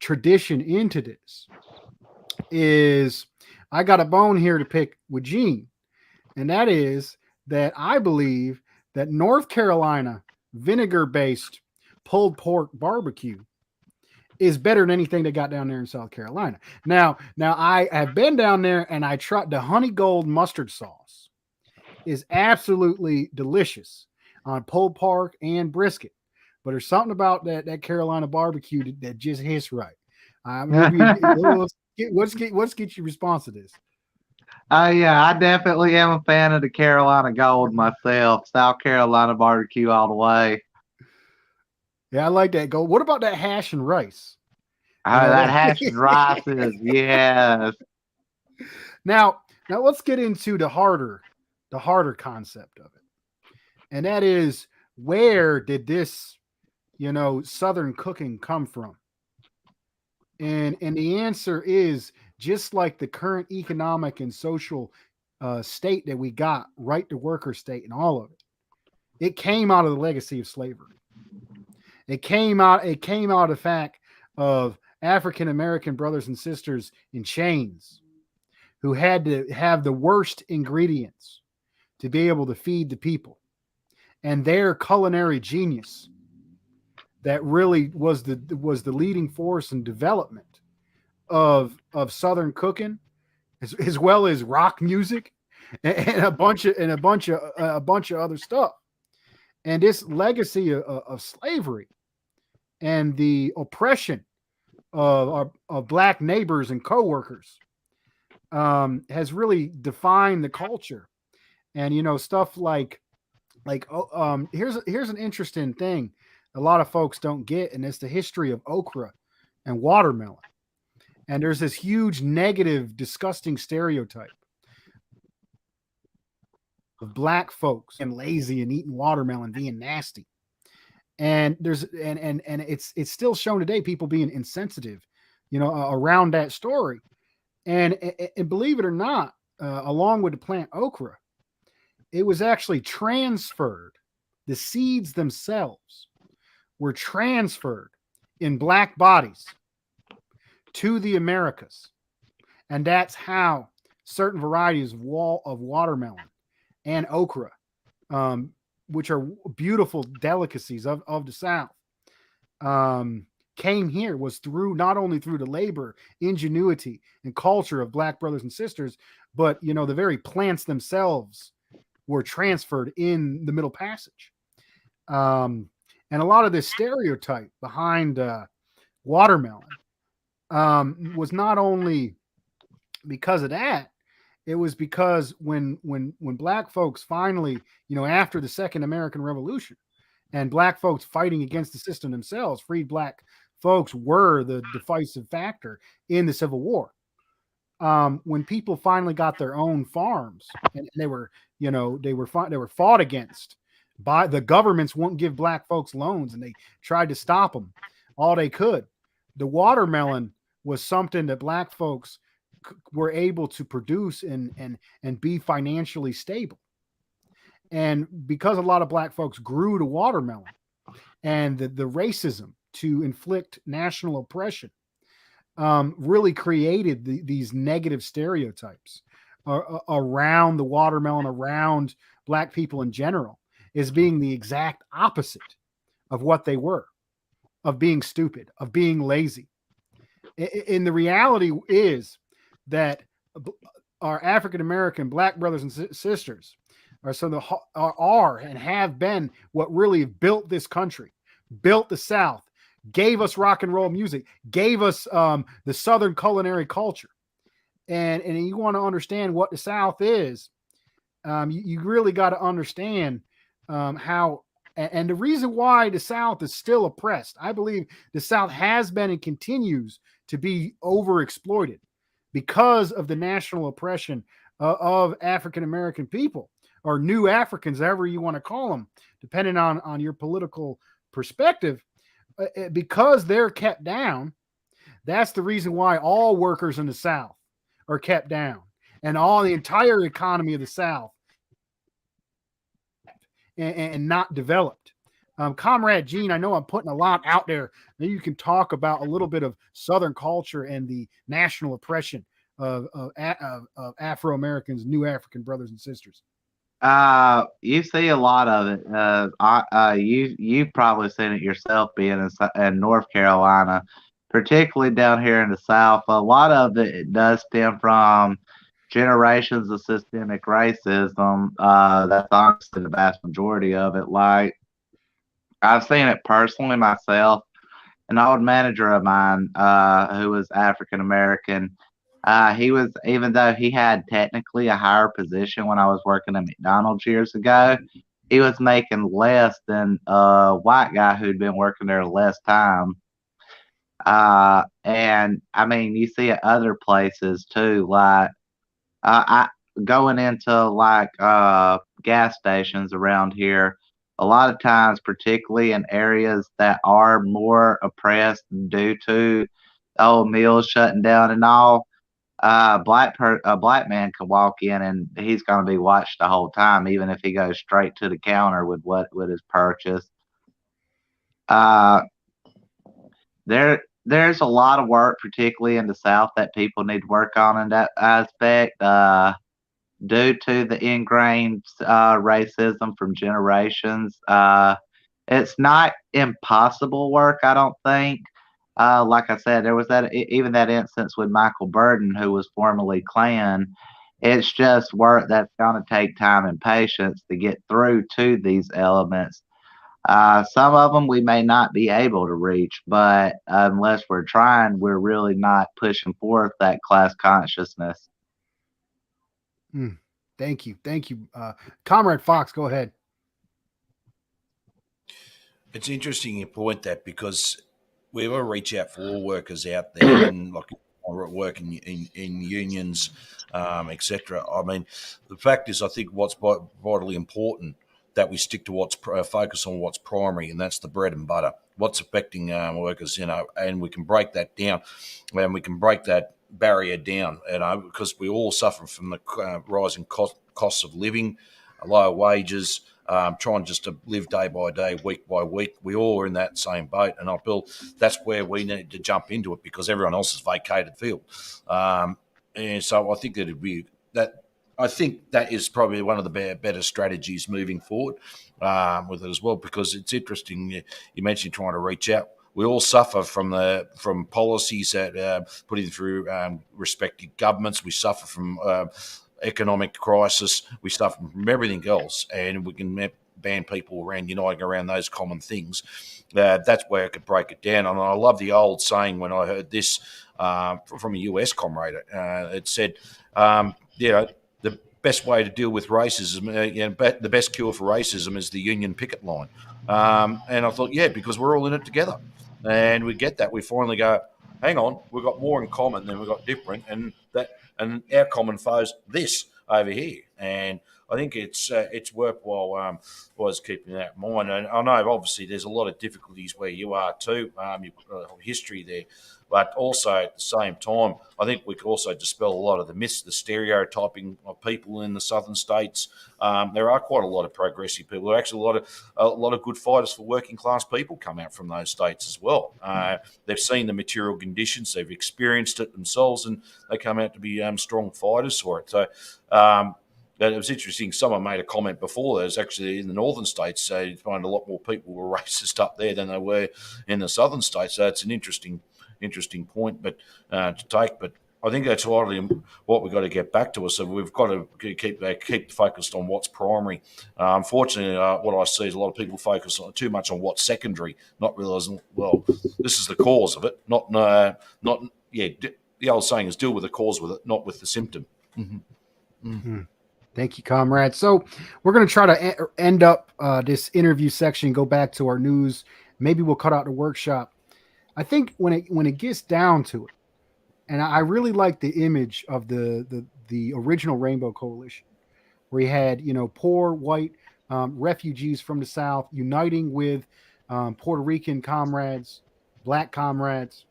tradition into this is, I got a bone here to pick with Gene, and that is that I believe that North Carolina vinegar-based pulled pork barbecue is better than anything they got down there in South Carolina. Now I have been down there and I tried the honey gold mustard sauce. Is absolutely delicious on pulled pork and brisket, but there's something about that Carolina barbecue that just hits right. Let's get your response to this. Yeah, I definitely am a fan of the Carolina Gold myself. South Carolina barbecue all the way. Yeah, I like that gold. What about that hash and rice? That hash and rice is, yes. Now let's get into the harder concept of it. And that is, where did this, Southern cooking come from? And the answer is, just like the current economic and social state that we got, right to worker state and all of it, it came out of the legacy of slavery. It came out of the fact of African American brothers and sisters in chains who had to have the worst ingredients to be able to feed the people, and their culinary genius that really was the leading force in development of Southern cooking, as well as rock music and a bunch of other stuff. And this legacy of slavery and the oppression of black neighbors and coworkers has really defined the culture. And stuff like here's an interesting thing a lot of folks don't get, and it's the history of okra and watermelon. And there's this huge negative, disgusting stereotype of black folks and lazy and eating watermelon being nasty. And there's and it's still shown today, people being insensitive, around that story. And believe it or not, along with the plant okra, it was actually transferred. The seeds themselves were transferred in black bodies to the Americas. And that's how certain varieties of watermelon and okra, which are beautiful delicacies of the South, came here, was through not only through the labor, ingenuity, and culture of black brothers and sisters, but the very plants themselves were transferred in the Middle Passage. And a lot of this stereotype behind watermelon was not only because of that, it was because when black folks finally, after the Second American Revolution, and black folks fighting against the system themselves, freed black folks were the decisive factor in the Civil War. When people finally got their own farms, and they were fought against by the governments, won't give black folks loans, and they tried to stop them all they could. The watermelon was something that black folks were able to produce and be financially stable. And because a lot of black folks grew the watermelon, and the racism to inflict national oppression really created these negative stereotypes around the watermelon, around black people in general, as being the exact opposite of what they were, of being stupid, of being lazy. And the reality is that our African-American black brothers and sisters are and have been what really built this country, built the South, gave us rock and roll music, gave us the Southern culinary culture. and you want to understand what the South is, you really got to understand how. And the reason why the South is still oppressed, I believe the South has been and continues to be overexploited because of the national oppression of African American people, or new Africans, however you want to call them, depending on your political perspective. Because they're kept down, that's the reason why all workers in the South are kept down, and all the entire economy of the South and not developed. Comrade Gene, I know I'm putting a lot out there. Maybe you can talk about a little bit of Southern culture and the national oppression of Afro Americans, new African brothers and sisters. You see a lot of it. You've probably seen it yourself being in North Carolina, particularly down here in the South. A lot of it does stem from generations of systemic racism. That's honestly the vast majority of it. Like, I've seen it personally myself. An old manager of mine, who was African American, he was, even though he had technically a higher position when I was working at McDonald's years ago, he was making less than a white guy who'd been working there less time. And I mean, you see it other places too, like I going into like gas stations around here. A lot of times, particularly in areas that are more oppressed due to old mills shutting down and all, a black man can walk in and he's going to be watched the whole time, even if he goes straight to the counter with his purchase. Uh, there's a lot of work, particularly in the South, that people need to work on in that aspect. Due to the ingrained racism from generations, it's not impossible work, I don't think. Like I said, there was even that instance with Michael Burden, who was formerly Klan. It's just work that's going to take time and patience to get through to these elements. Some of them we may not be able to reach, but unless we're trying, we're really not pushing forth that class consciousness. Thank you. Comrade Fox, go ahead. It's interesting you point that, because we will reach out for all workers out there, and like work in unions, etc. I mean, the fact is, I think what's vitally important that we stick to what's focus on what's primary, and that's the bread and butter. What's affecting workers, and we can break that down, and we can break that barrier down, because we all suffer from the rising costs of living, lower wages, trying just to live day by day, week by week. We all are in that same boat, and I feel that's where we need to jump into it, because everyone else has vacated field. And so I think that it'd be that. I think that is probably one of the better strategies moving forward with it as well, because it's interesting. You mentioned trying to reach out. We all suffer from policies that put in through respective governments. We suffer from economic crisis. We suffer from everything else, and we can band people around uniting around those common things. That's where I could break it down. And I love the old saying when I heard this from a US comrade. It said, the best way to deal with racism, the best cure for racism is the union picket line. And I thought, yeah, because we're all in it together. And we get that. We finally go, hang on, we've got more in common than we've got different. And our common foe's this over here. And I think it's worthwhile was keeping that in mind. And I know obviously there's a lot of difficulties where you are too. You've got a history there. But also at the same time, I think we could also dispel a lot of the myths, the stereotyping of people in the southern states. There are quite a lot of progressive people. There are actually a lot of good fighters for working class people come out from those states as well. They've seen the material conditions, they've experienced it themselves, and they come out to be strong fighters for it. So it was interesting. Someone made a comment before. There's actually in the northern states, you find a lot more people were racist up there than they were in the southern states. So it's an interesting point, but to take. But I think that's largely what we've got to get back to. So we've got to keep focused on what's primary. Unfortunately, what I see is a lot of people focus too much on what's secondary, not realising, well, this is the cause of it. the old saying is deal with the cause with it, not with the symptom. Thank you, comrade. So we're going to try to end up this interview section, go back to our news. Maybe we'll cut out the workshop. I think when it gets down to it, and I really like the image of the original Rainbow Coalition, where you had, poor white refugees from the South uniting with Puerto Rican comrades, black comrades,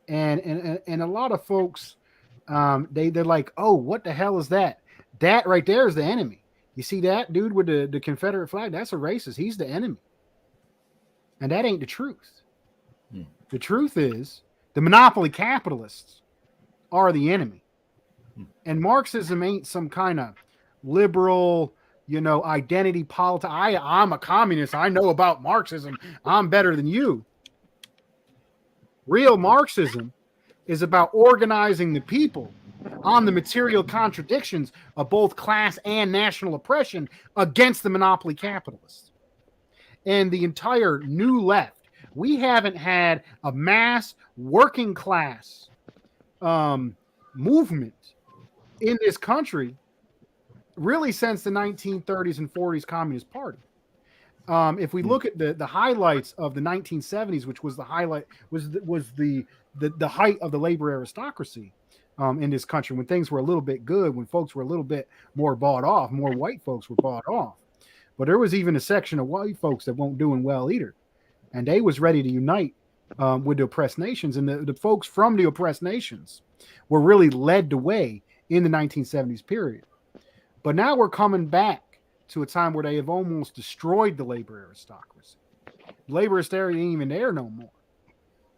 and a lot of folks, they're like, oh, what the hell is that? That right there is the enemy. You see that dude with the Confederate flag? That's a racist. He's the enemy. And that ain't the truth. The truth is the monopoly capitalists are the enemy. And Marxism ain't some kind of liberal, identity politics. I'm a communist. I know about Marxism. I'm better than you. Real Marxism is about organizing the people on the material contradictions of both class and national oppression against the monopoly capitalists. And the entire new left, we haven't had a mass working class movement in this country really since the 1930s and 40s Communist Party. If we look at the highlights of the 1970s, which was the highlight, was the height of the labor aristocracy in this country, when things were a little bit good, when folks were a little bit more bought off, more white folks were bought off. But there was even a section of white folks that weren't doing well either. And they was ready to unite with the oppressed nations. And the folks from the oppressed nations were really led the way in the 1970s period. But now we're coming back to a time where they have almost destroyed the labor aristocracy. Labor aristocracy ain't even there no more.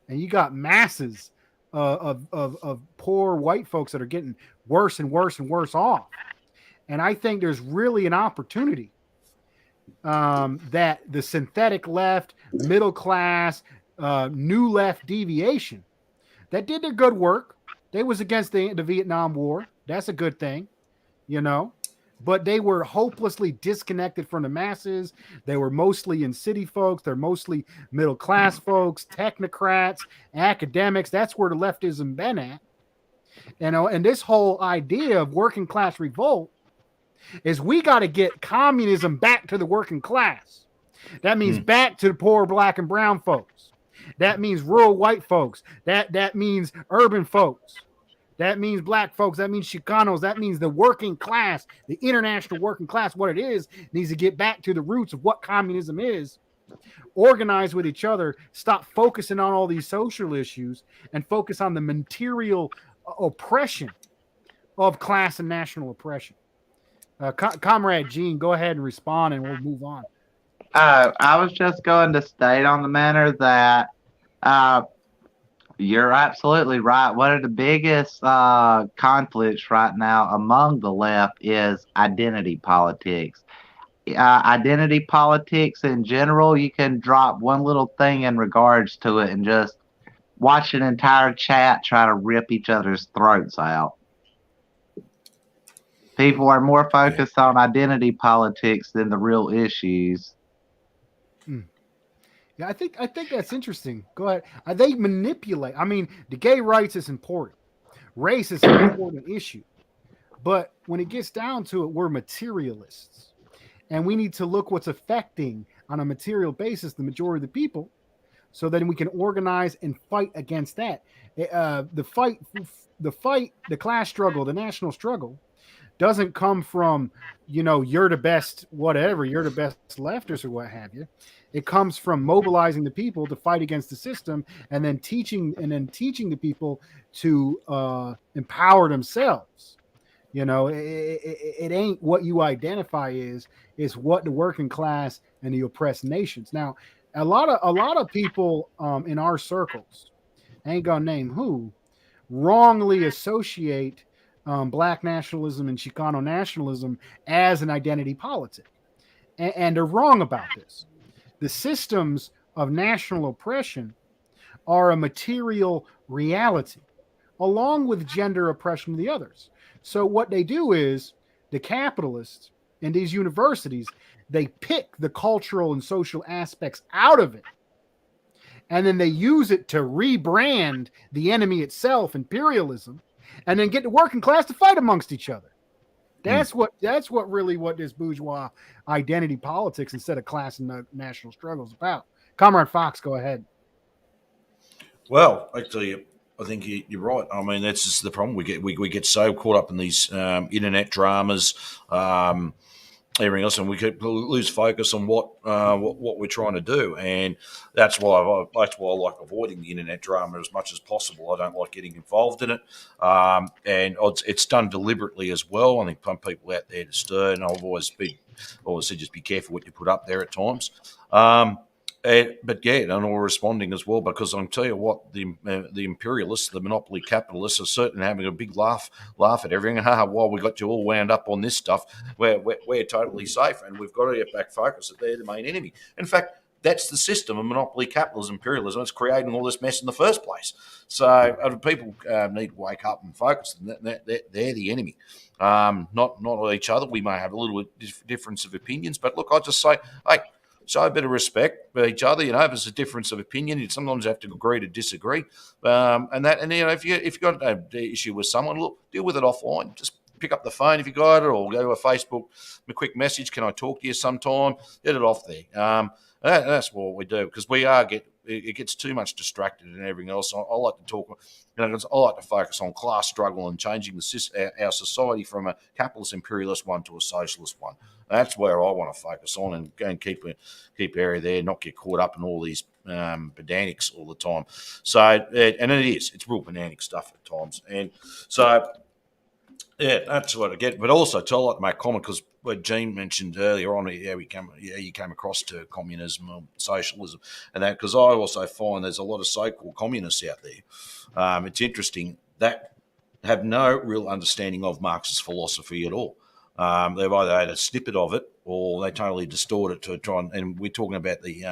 And you got masses of poor white folks that are getting worse and worse and worse off. And I think there's really an opportunity that the synthetic left, middle class, new left deviation that did their good work. They was against the Vietnam War. That's a good thing, but they were hopelessly disconnected from the masses. They were mostly in city folks. They're mostly middle class folks, technocrats, academics. That's where the leftism been at. And this whole idea of working class revolt is we got to get communism back to the working class. That means back to the poor black and brown folks. That means rural white folks. That means urban folks. That means black folks. That means Chicanos. That means the working class, the international working class. What it is needs to get back to the roots of what communism is. Organize with each other. Stop focusing on all these social issues and focus on the material oppression of class and national oppression. Comrade Gene, go ahead and respond, and we'll move on. I was just going to state on the matter that you're absolutely right. One of the biggest conflicts right now among the left is identity politics. Identity politics in general, you can drop one little thing in regards to it and just watch an entire chat try to rip each other's throats out. People are more focused on identity politics than the real issues. Yeah, I think that's interesting. Go ahead. They manipulate. I mean, the gay rights is important. Race is an important issue. But when it gets down to it, we're materialists. And we need to look what's affecting on a material basis the majority of the people, so that we can organize and fight against that. The class struggle, the national struggle, doesn't come from, you're the best, whatever, you're the best leftist or what have you. It comes from mobilizing the people to fight against the system, and then teaching the people to empower themselves. It ain't what you identify is what the working class and the oppressed nations. Now, a lot of people in our circles, I ain't gonna name who, wrongly associate black nationalism and Chicano nationalism as an identity politic. And they're wrong about this. The systems of national oppression are a material reality, along with gender oppression of the others. So what they do is, the capitalists in these universities, they pick the cultural and social aspects out of it, and then they use it to rebrand the enemy itself, imperialism, and then get the working class to fight amongst each other. That's what this bourgeois identity politics instead of class and national struggle is about. Comrade Fox, go ahead. Well, actually, I think you're right. I mean, that's just the problem. We get so caught up in these internet dramas, everything else, and we could lose focus on what we're trying to do, and that's why I like avoiding the internet drama as much as possible. I don't like getting involved in it, and it's done deliberately as well. I think some people out there to stir, and I've always said just be careful what you put up there at times. But yeah, and all responding as well, because I'll tell you what, the imperialists, the monopoly capitalists, are certainly having a big laugh at everything. While we got you all wound up on this stuff, we're totally safe, and we've got to get back focused that they're the main enemy. In fact, that's the system of monopoly capitalism, imperialism. It's creating all this mess in the first place. So people need to wake up and focus. They're the enemy, not each other. We may have a little difference of opinions, but look, I'll just say, hey, show a bit of respect for each other. If there's a difference of opinion, you sometimes have to agree to disagree. If you've got an issue with someone, look, deal with it offline. Just pick up the phone if you got it, or go to a Facebook, a quick message. Can I talk to you sometime? Get it off there. That's what we do, because it gets too much distracted and everything else. I like to talk, I like to focus on class struggle and changing our society from a capitalist imperialist one to a socialist one. That's where I want to focus on and go and keep area there, not get caught up in all these pedantics all the time. So, and it's real pedantic stuff at times. And so, yeah, that's what I get. But also, I like to make a comment, because what Gene mentioned earlier on, you came across to communism or socialism, and that, because I also find there's a lot of so-called communists out there. It's interesting that have no real understanding of Marxist philosophy at all. They've either had a snippet of it, or they totally distort it to try and we're talking about the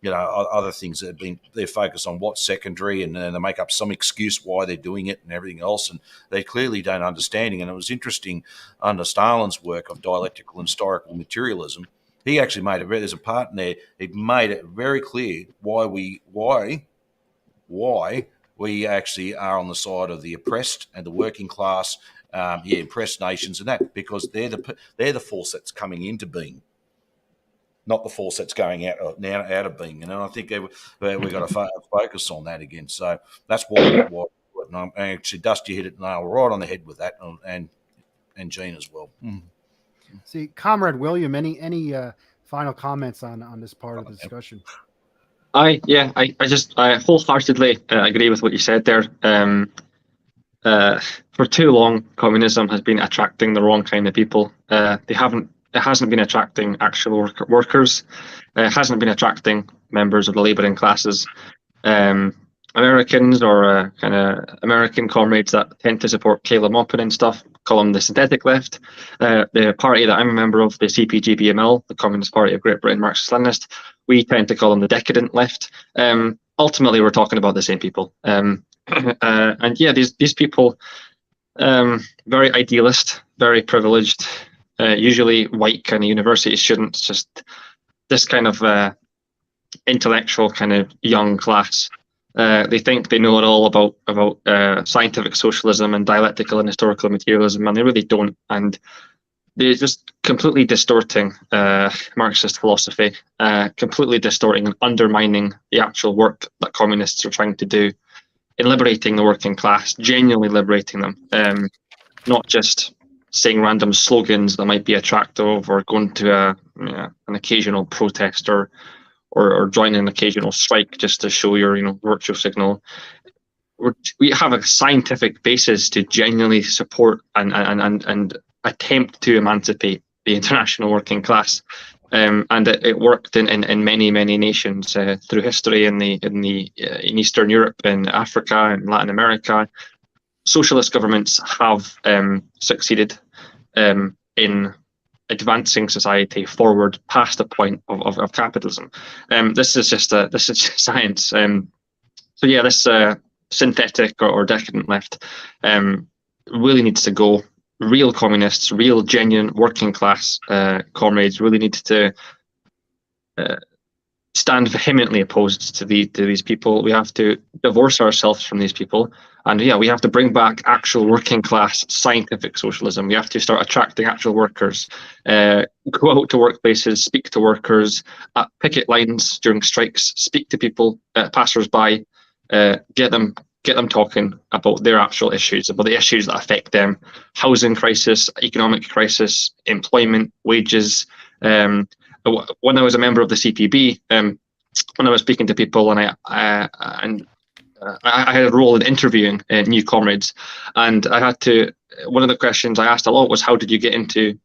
other things that they're focused on what's secondary, and they make up some excuse why they're doing it and everything else, and they clearly don't understanding. And it was interesting under Stalin's work of dialectical and historical materialism. He actually there's a part in there. He made it very clear why we actually are on the side of the oppressed and the working class. Oppressed nations, and that because they're the force that's coming into being, not the force that's going out of being. And I think we've got to focus on that again. So that's why and actually, Dusty hit it nail right on the head with that, and Gene as well. See, Comrade William, any final comments on this part of the discussion? I wholeheartedly agree with what you said there. For too long, communism has been attracting the wrong kind of people. It hasn't been attracting actual workers. It hasn't been attracting members of the labouring classes. Americans or kind of American comrades that tend to support Caleb Maupin and stuff call them the synthetic left. The party that I'm a member of, the CPG-BML, the Communist Party of Great Britain, Marxist-Leninist, we tend to call them the decadent left. Ultimately, we're talking about the same people. And yeah, these people, very idealist, very privileged, usually white kind of university students, just this kind of intellectual kind of young class. They think they know it all about scientific socialism and dialectical and historical materialism, and they really don't. And they're just completely distorting Marxist philosophy, completely distorting and undermining the actual work that communists are trying to do in liberating the working class, genuinely liberating them, not just saying random slogans that might be attractive, or going to an occasional protest or join an occasional strike just to show your virtue signal. We have a scientific basis to genuinely support and attempt to emancipate the international working class, and it worked in many nations through history in Eastern Europe, in Africa, and Latin America. Socialist governments have succeeded in advancing society forward past the point of capitalism. This is just science. So yeah, this synthetic or decadent left really needs to go. Real communists, real genuine working class comrades really need to stand vehemently opposed to these people. We have to divorce ourselves from these people, and we have to bring back actual working class scientific socialism. We have to start attracting actual workers, go out to workplaces, speak to workers at picket lines during strikes, speak to people, passers-by, get them talking about their actual issues, about the issues that affect them: housing crisis, economic crisis, employment, wages. When I was a member of the CPB, when I was speaking to people, and I had a role in interviewing new comrades, and I had to. One of the questions I asked a lot was, how did you get into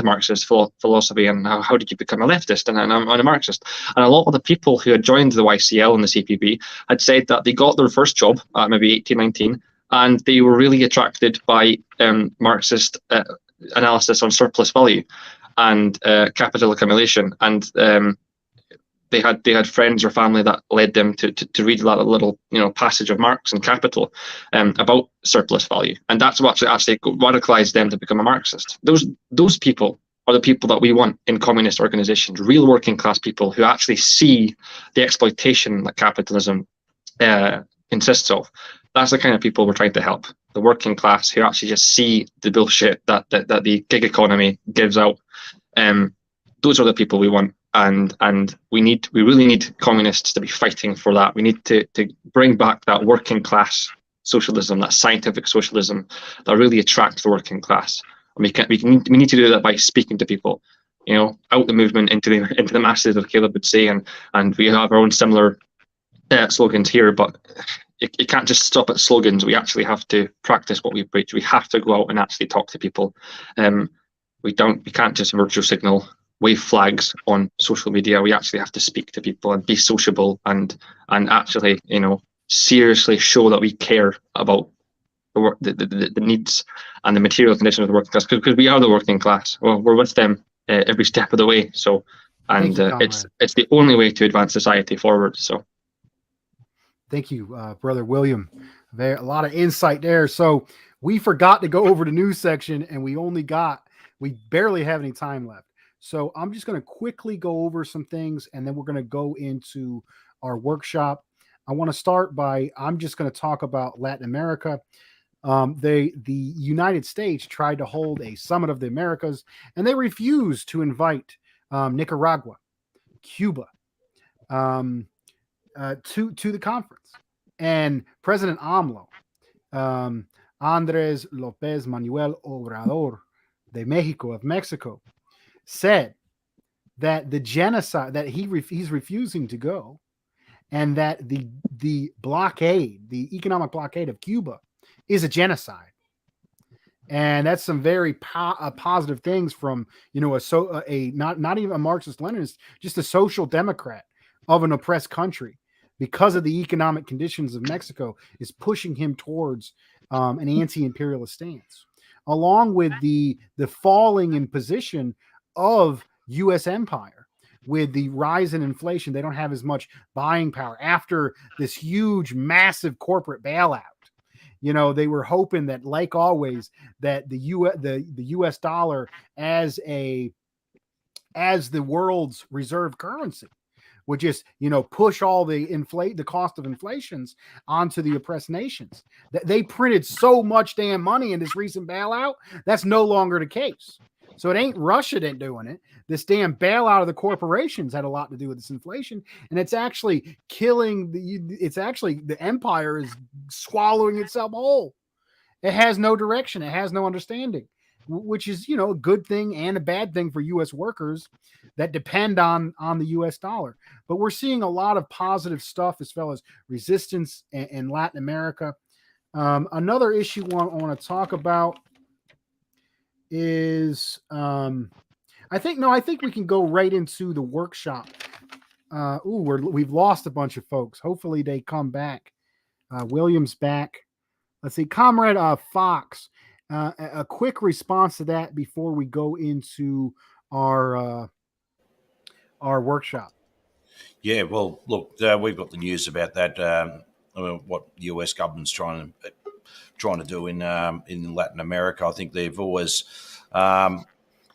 Marxist philosophy, and how did you become a leftist? And I'm a Marxist. And a lot of the people who had joined the YCL and the CPB had said that they got their first job at maybe 18, 19, and they were really attracted by Marxist analysis on surplus value and capital accumulation, and they had friends or family that led them to read that little passage of Marx and Capital about surplus value, and that's what actually radicalized them to become a Marxist. Those people are the people that we want in communist organizations, real working class people who actually see the exploitation that capitalism consists of. That's the kind of people we're trying to help. The working class who actually just see the bullshit that the gig economy gives out. Those are the people we want, and we really need communists to be fighting for that. We need to bring back that working class socialism, that scientific socialism that really attracts the working class. And we need to do that by speaking to people, out the movement into the masses, as Caleb would say, and we have our own similar slogans here, but it can't just stop at slogans. We actually have to practice what we preach. We have to go out and actually talk to people. We can't just virtue signal, wave flags on social media. We actually have to speak to people and be sociable and actually, seriously show that we care about the needs and the material conditions of the working class, because we are the working class. Well, we're with them every step of the way. So, and it's the only way to advance society forward. So. Thank you, Brother William. A lot of insight there. So we forgot to go over the news section, and we barely have any time left. So I'm just going to quickly go over some things, and then we're going to go into our workshop. I want to start I'm just going to talk about Latin America. The United States tried to hold a summit of the Americas, and they refused to invite Nicaragua, Cuba, to the conference. And President AMLO, Andres Lopez Manuel Obrador de Mexico, said that the genocide, that he's refusing to go, and that the blockade, the economic blockade of Cuba, is a genocide. And that's some very positive things from not even a Marxist-Leninist, just a social democrat of an oppressed country, because of the economic conditions of Mexico, is pushing him towards an anti-imperialist stance, along with the falling in position of U.S. empire. With the rise in inflation, they don't have as much buying power after this huge, massive corporate bailout. They were hoping that, like always, that the U.S. dollar as the world's reserve currency would just, push all the cost of inflations onto the oppressed nations. That they printed so much damn money in this recent bailout, that's no longer the case. So it ain't Russia that doing it. This damn bailout of the corporations had a lot to do with this inflation, and it's actually killing the empire is swallowing itself whole. It has no direction. It has no understanding, which is, a good thing and a bad thing for U.S. workers that depend on the U.S. dollar. But we're seeing a lot of positive stuff as well as resistance in Latin America. Another issue I want to talk about is I think we can go right into the workshop. We've lost a bunch of folks. Hopefully they come back. William's back. Let's see, Comrade Fox. A quick response to that before we go into our workshop. Yeah, well, look, we've got the news about that. What the U.S. government's trying to do in Latin America. I think they've always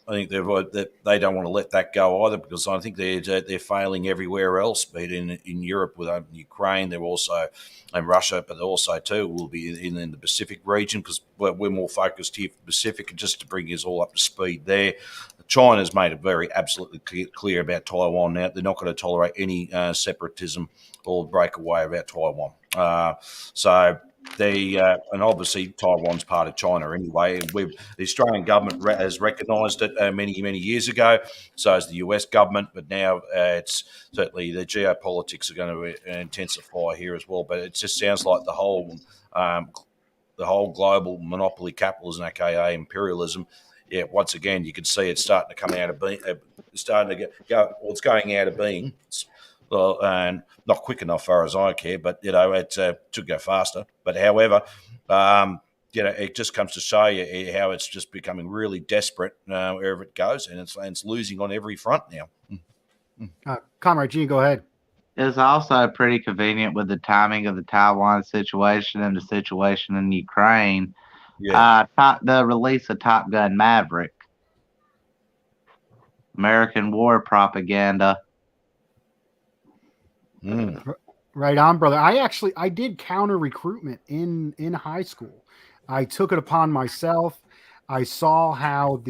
I think that they don't want to let that go either, because I think they're failing everywhere else, be it in Europe with Ukraine, they're also and Russia, but also too will be in the Pacific region, because we're more focused here for the Pacific. And just to bring us all up to speed there, China's made it very absolutely clear about Taiwan now. They're not going to tolerate any separatism or breakaway about Taiwan. So and obviously Taiwan's part of China anyway. And the Australian government has recognised it many, many years ago. So has the US government, but now it's certainly the geopolitics are going to intensify here as well. But it just sounds like the whole global monopoly capitalism, aka imperialism. Yeah, once again, you can see it's starting to come out of being, it's going out of being. Well, and not quick enough, far as I care, but it should go faster. But however, it just comes to show you how it's just becoming really desperate wherever it goes, and it's losing on every front now. Comrade Gene, go ahead. It's also pretty convenient with the timing of the Taiwan situation and the situation in Ukraine. Yeah. The release of Top Gun Maverick, American war propaganda. Right on, brother. I did counter recruitment in high school. I took it upon myself. I saw how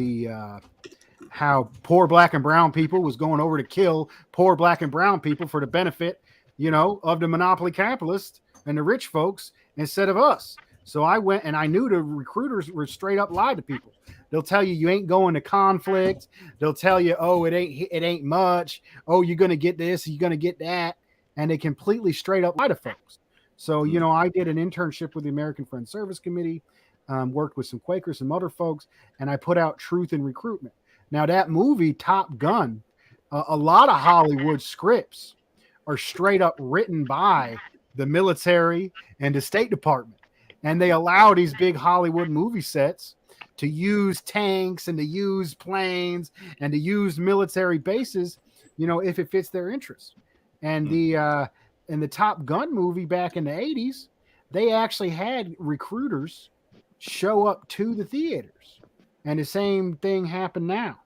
how poor black and brown people was going over to kill poor black and brown people for the benefit, of the monopoly capitalists and the rich folks instead of us. So I went, and I knew the recruiters were straight up lie to people. They'll tell you ain't going to conflict. They'll tell you, oh, it ain't much. Oh, you're going to get this, you're going to get that. And they completely straight up lie to folks. So, I did an internship with the American Friends Service Committee, worked with some Quakers and other folks, and I put out Truth in Recruitment. Now, that movie, Top Gun, a lot of Hollywood scripts are straight up written by the military and the State Department. And they allow these big Hollywood movie sets to use tanks and to use planes and to use military bases, if it fits their interests. And in the Top Gun movie back in the 80s, they actually had recruiters show up to the theaters. And the same thing happened now.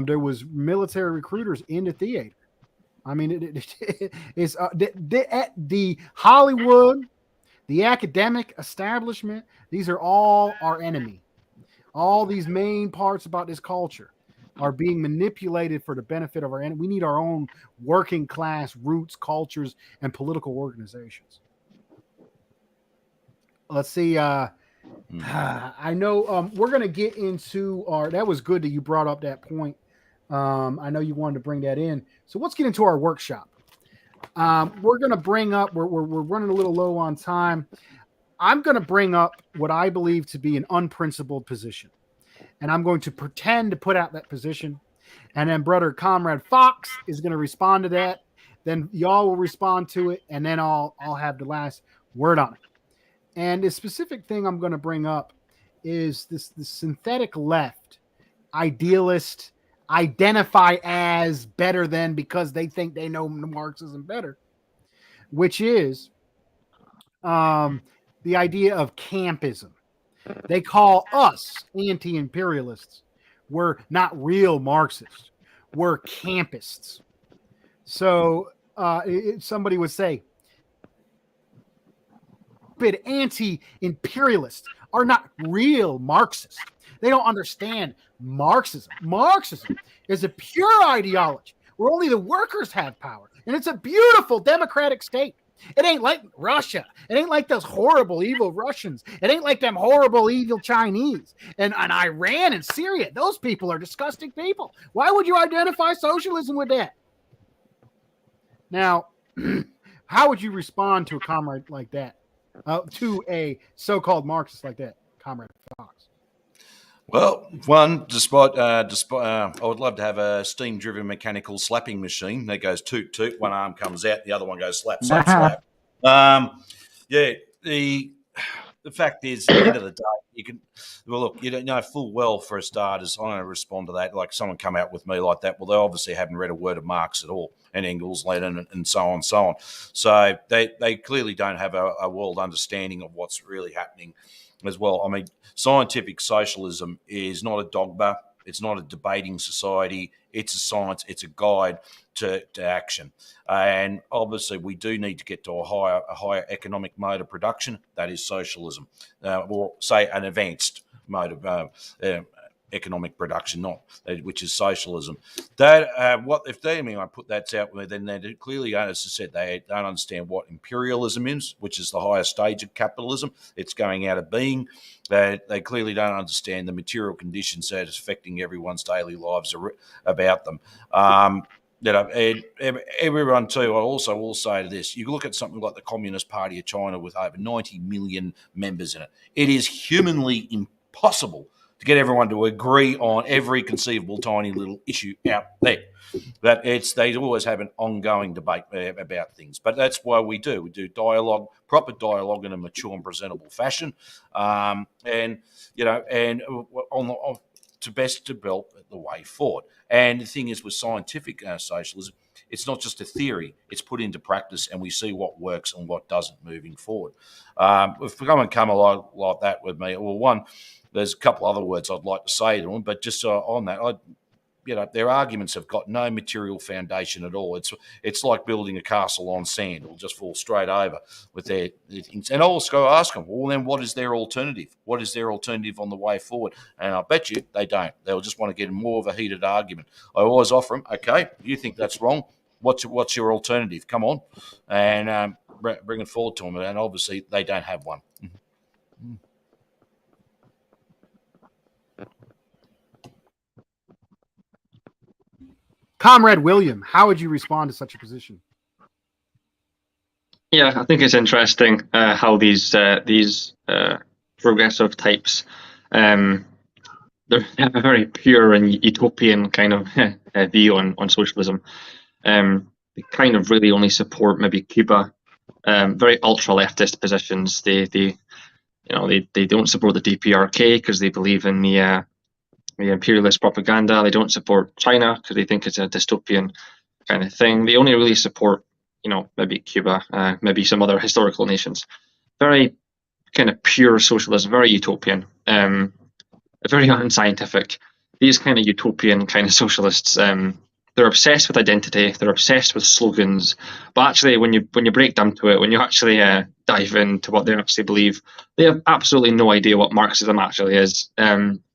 There was military recruiters in the theater. I mean, it's the Hollywood, the academic establishment, these are all our enemy. All these main parts about this culture are being manipulated for the benefit of our enemy. We need our own working class roots, cultures, and political organizations. Let's see. I know we're going to get into that was good that you brought up that point. I know you wanted to bring that in. So let's get into our workshop. We're going to bring up, we're running a little low on time. I'm going to bring up what I believe to be an unprincipled position. And I'm going to pretend to put out that position. And then brother Comrade Fox is going to respond to that. Then y'all will respond to it. And then I'll have the last word on it. And the specific thing I'm going to bring up is this synthetic left, idealist, identify as better than because they think they know Marxism better, which is the idea of campism. They call us anti-imperialists. We're not real Marxists. We're campists. So somebody would say, but anti-imperialists are not real Marxists. They don't understand Marxism. Marxism is a pure ideology where only the workers have power. And it's a beautiful democratic state. It ain't like Russia. It ain't like those horrible, evil Russians. It ain't like them horrible, evil Chinese. And Iran and Syria, those people are disgusting people. Why would you identify socialism with that? Now, how would you respond to a comrade like that? To a so-called Marxist like that, Comrade Fox? Well, one, despite I would love to have a steam-driven mechanical slapping machine that goes toot toot. One arm comes out, the other one goes slap slap slap. The fact is, at the end of the day, you don't know full well for starters. I'm going to respond to that. Like someone come out with me like that. Well, they obviously haven't read a word of Marx at all, and Engels, Lenin, and so on and so on. So they clearly don't have a world understanding of what's really happening as well. I mean, scientific socialism is not a dogma. It's not a debating society. It's a science. It's a guide to action. And obviously, we do need to get to a higher economic mode of production. That is socialism, or say an advanced mode of economic production, not which is socialism. That what if they I put that out there, then they clearly, as I said, they don't understand what imperialism is, which is the highest stage of capitalism. It's going out of being. They clearly don't understand the material conditions that is affecting everyone's daily lives about them. And everyone too, I also will say to this, you look at something like the Communist Party of China with over 90 million members in it. It is humanly impossible to get everyone to agree on every conceivable tiny little issue out there. That they always have an ongoing debate about things, but that's why we do dialogue, proper dialogue in a mature and presentable fashion, to best develop the way forward. And the thing is, with scientific socialism, it's not just a theory; it's put into practice, and we see what works and what doesn't moving forward. If someone come along like that with me, well, one, there's a couple other words I'd like to say to them, but just on that, their arguments have got no material foundation at all. It's like building a castle on sand; it'll just fall straight over with their things. And I'll also ask them, well, then what is their alternative? What is their alternative on the way forward? And I bet you they don't. They'll just want to get more of a heated argument. I always offer them, okay, you think that's wrong? What's your alternative? Come on, and bring it forward to them. And obviously, they don't have one. Comrade William, how would you respond to such a position? Yeah, I think it's interesting how these progressive types, they have a very pure and utopian kind of view on socialism. They kind of really only support maybe Cuba, very ultra leftist positions. They don't support the DPRK because they believe in the imperialist propaganda. They don't support China because they think it's a dystopian kind of thing. They only really support, maybe Cuba, maybe some other historical nations. Very kind of pure socialism, very utopian, very unscientific. These kind of utopian kind of socialists, they're obsessed with identity. They're obsessed with slogans. But actually, when you break down to it, when you actually dive into what they actually believe, they have absolutely no idea what Marxism actually is,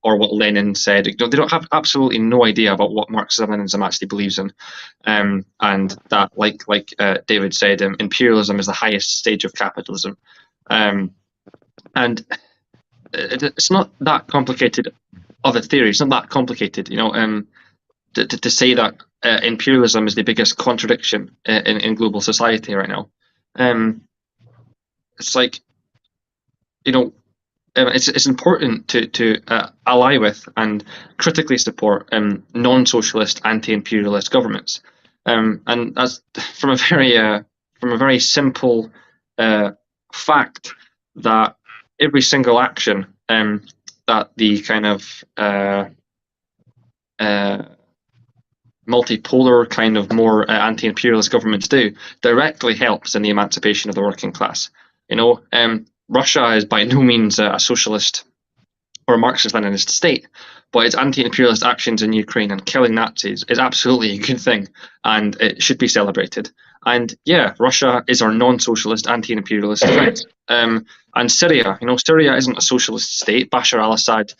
or what Lenin said. They don't have absolutely no idea about what Marxism actually believes in, and that, like David said, imperialism is the highest stage of capitalism, and it's not that complicated of a theory. It's not that complicated, to say that imperialism is the biggest contradiction in global society right now. It's like, it's important to ally with and critically support non-socialist, anti-imperialist governments, and that's from a very simple fact that every single action that the kind of multipolar kind of more anti-imperialist governments do directly helps in the emancipation of the working class. Russia is by no means a socialist or a Marxist-Leninist state, but its anti-imperialist actions in Ukraine and killing Nazis is absolutely a good thing, and it should be celebrated. And yeah, Russia is our non-socialist, anti-imperialist friend. And Syria, Syria isn't a socialist state. Bashar al-Assad,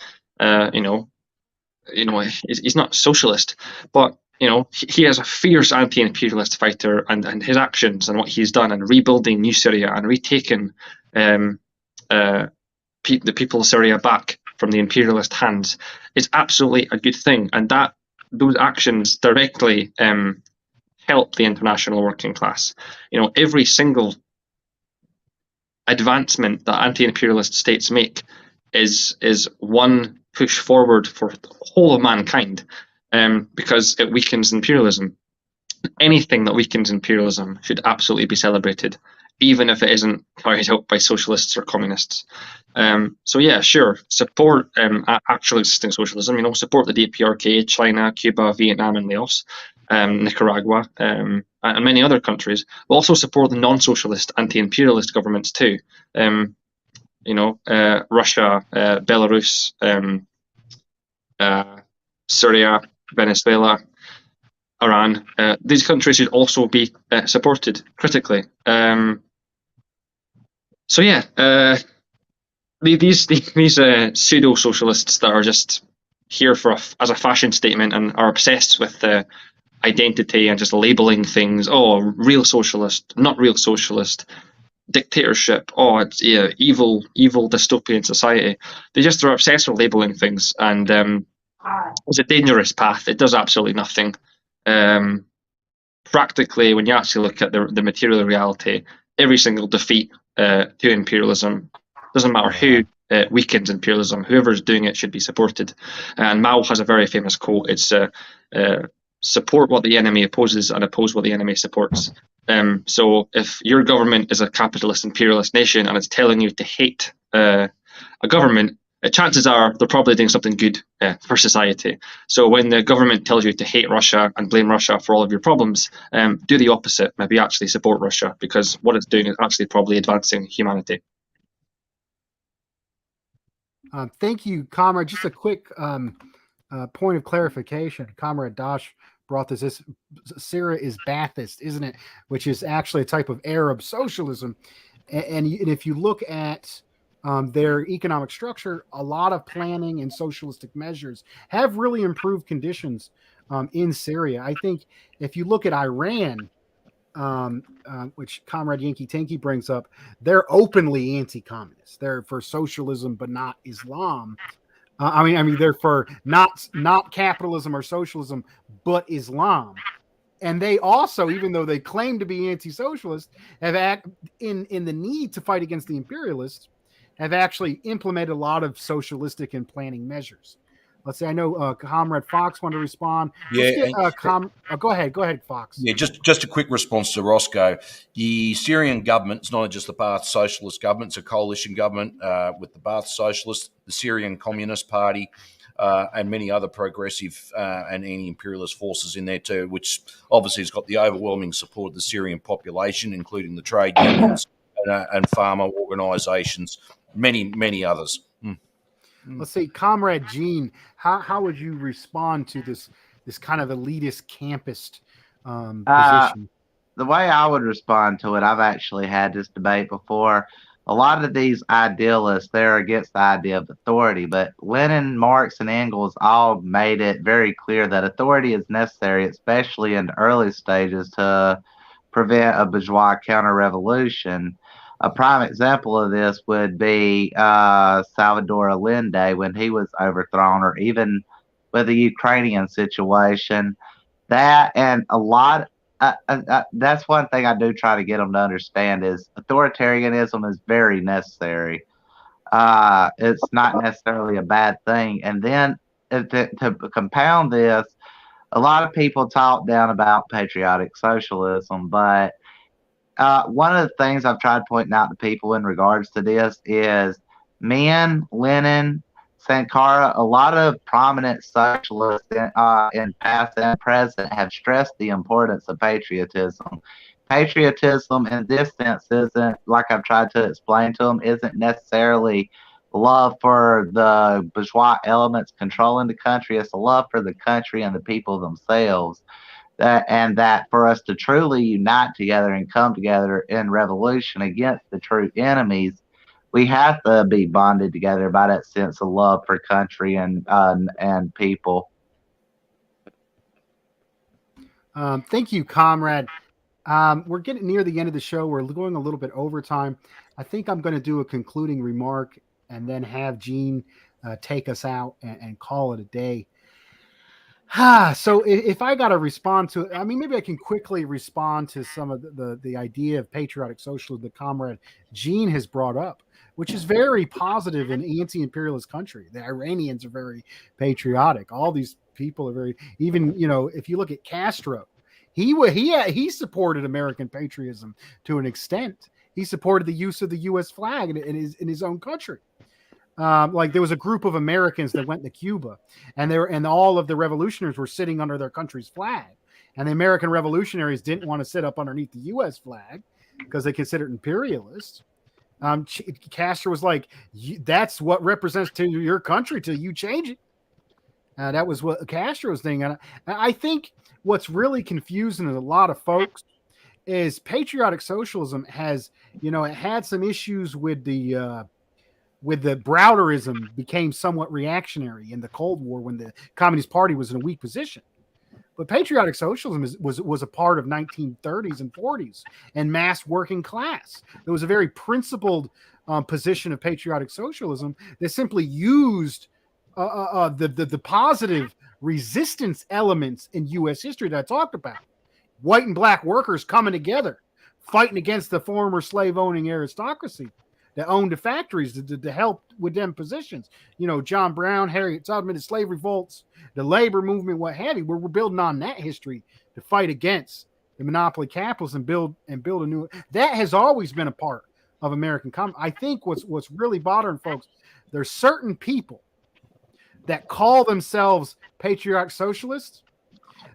he's not socialist, but he is a fierce anti-imperialist fighter, and his actions and what he's done in rebuilding New Syria and retaking the people of Syria back from the imperialist hands is absolutely a good thing, and that those actions directly help the international working class. Every single advancement that anti-imperialist states make is one push forward for the whole of mankind, because it weakens imperialism. Anything that weakens imperialism should absolutely be celebrated, even if it isn't carried out by socialists or communists. So yeah, sure, support actual existing socialism. Support the DPRK, China, Cuba, Vietnam, and Laos, Nicaragua, and many other countries. But also support the non-socialist, anti-imperialist governments too. Russia, Belarus, Syria, Venezuela, Iran. These countries should also be supported critically. So yeah, these pseudo socialists that are just here as a fashion statement and are obsessed with identity and just labeling things. Oh, real socialist, not real socialist, dictatorship. Oh, it's evil dystopian society. They just are obsessed with labeling things, and it's a dangerous path. It does absolutely nothing. Practically, when you actually look at the material reality, every single defeat to imperialism, doesn't matter who weakens imperialism, whoever's doing it should be supported. And Mao has a very famous quote. It's support what the enemy opposes and oppose what the enemy supports. So if your government is a capitalist imperialist nation and it's telling you to hate a government, chances are they're probably doing something good for society. So when the government tells you to hate Russia and blame Russia for all of your problems, do the opposite. Maybe actually support Russia, because what it's doing is actually probably advancing humanity. Thank you, Comrade. Just a quick point of clarification. Comrade Dash brought this. Syria is Ba'athist, isn't it? Which is actually a type of Arab socialism. And if you look at their economic structure, a lot of planning and socialistic measures have really improved conditions in Syria. I think if you look at Iran, which Comrade Yankee Tanky brings up, they're openly anti-communist. They're for socialism, but not Islam. I mean, they're for not capitalism or socialism, but Islam. And they also, even though they claim to be anti-socialist, have in the need to fight against the imperialists, have actually implemented a lot of socialistic and planning measures. Let's say I know Comrade Fox wanted to respond. Yeah. Go ahead, Fox. Yeah, just a quick response to Roscoe. The Syrian government, it's not just the Ba'ath Socialist government, it's a coalition government with the Ba'ath Socialists, the Syrian Communist Party, and many other progressive and anti-imperialist forces in there too, which obviously has got the overwhelming support of the Syrian population, including the trade unions and farmer organisations, many others. Let's say, Comrade Gene, how would you respond to this kind of elitist campist position? The way I would respond to it, I've actually had this debate before. A lot of these idealists, they're against the idea of authority, but Lenin, Marx, and Engels all made it very clear that authority is necessary, especially in the early stages, to prevent a bourgeois counter-revolution. A prime example of this would be Salvador Allende when he was overthrown, or even with the Ukrainian situation. That and a lot. That's one thing I do try to get them to understand is authoritarianism is very necessary. It's not necessarily a bad thing. And then to compound this, a lot of people talk down about patriotic socialism, but one of the things I've tried pointing out to people in regards to this is Lenin, Sankara, a lot of prominent socialists in past and present have stressed the importance of patriotism. Patriotism in this sense isn't, like I've tried to explain to them, isn't necessarily love for the bourgeois elements controlling the country. It's a love for the country and the people themselves. That for us to truly unite together and come together in revolution against the true enemies, we have to be bonded together by that sense of love for country and people. Thank you, Comrade. We're getting near the end of the show. We're going a little bit over time. I think I'm going to do a concluding remark and then have Gene take us out and call it a day. So if I got to respond to it, I mean, maybe I can quickly respond to some of the idea of patriotic socialism that Comrade Gene has brought up, which is very positive in anti-imperialist country. The Iranians are very patriotic. All these people are very, even, if you look at Castro, he supported American patriotism to an extent. He supported the use of the U.S. flag in his own country. Like there was a group of Americans that went to Cuba, and all of the revolutionaries were sitting under their country's flag, and the American revolutionaries didn't want to sit up underneath the U.S. flag because they considered it imperialist. Castro was like, "That's what represents to your country till you change it." That was what Castro's thing. And I think what's really confusing to a lot of folks is patriotic socialism has, it had some issues with the Browderism became somewhat reactionary in the Cold War when the Communist Party was in a weak position. But patriotic socialism was a part of 1930s and 40s and mass working class. There was a very principled position of patriotic socialism that simply used the positive resistance elements in U.S. history that I talked about. White and black workers coming together, fighting against the former slave owning aristocracy that owned the factories to help with them positions. John Brown, Harriet Tubman, the slave revolts, the labor movement, what have you. We're building on that history to fight against the monopoly capitalists and build a new. That has always been a part of American comedy. I think what's really bothering folks, there's certain people that call themselves patriotic socialists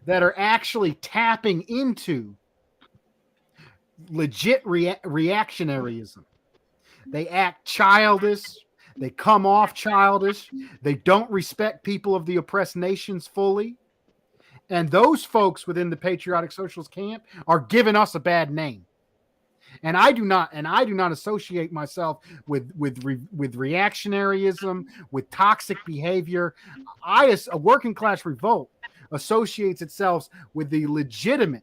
that are actually tapping into legit reactionaryism. They act childish. They come off childish. They don't respect people of the oppressed nations fully. And those folks within the patriotic socialist camp are giving us a bad name. And I do not associate myself with reactionaryism, with toxic behavior. A working class revolt associates itself with the legitimate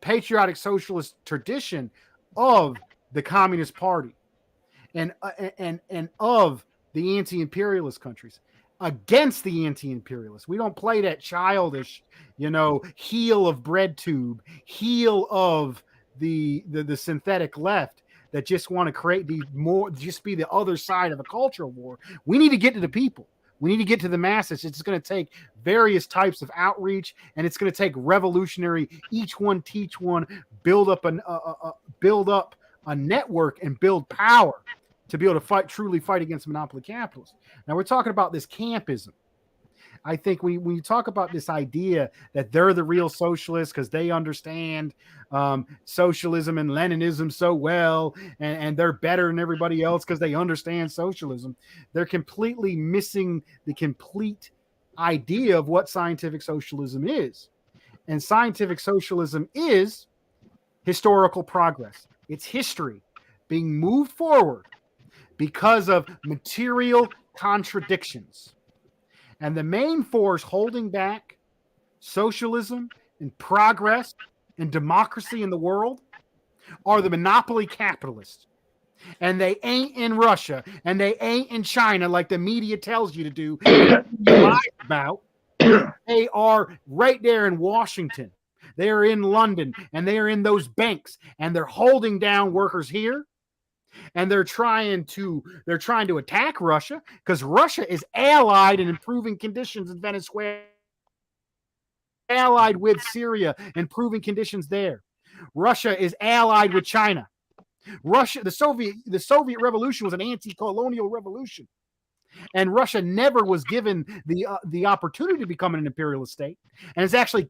patriotic socialist tradition of the Communist Party and of the anti-imperialist countries against the anti-imperialists. We don't play that childish, heel of bread tube, heel of the synthetic left that just want to create just be the other side of a cultural war. We need to get to the people. We need to get to the masses. It's going to take various types of outreach, and it's going to take revolutionary, each one teach one, build up a network and build power to be able to truly fight against monopoly capitalists. Now we're talking about this campism. I think when you talk about this idea that they're the real socialists because they understand socialism and Leninism so well, and they're better than everybody else because they understand socialism, they're completely missing the complete idea of what scientific socialism is. And scientific socialism is historical progress. It's history being moved forward because of material contradictions. And the main force holding back socialism and progress and democracy in the world are the monopoly capitalists. And they ain't in Russia, and they ain't in China like the media tells you to do, lies about. They are right there in Washington. They are in London, and they are in those banks, and they're holding down workers here. And they're trying to attack Russia because Russia is allied in improving conditions in Venezuela, allied with Syria, improving conditions there. Russia is allied with China. The Soviet Revolution was an anti-colonial revolution, and Russia never was given the opportunity to become an imperialist state, and has actually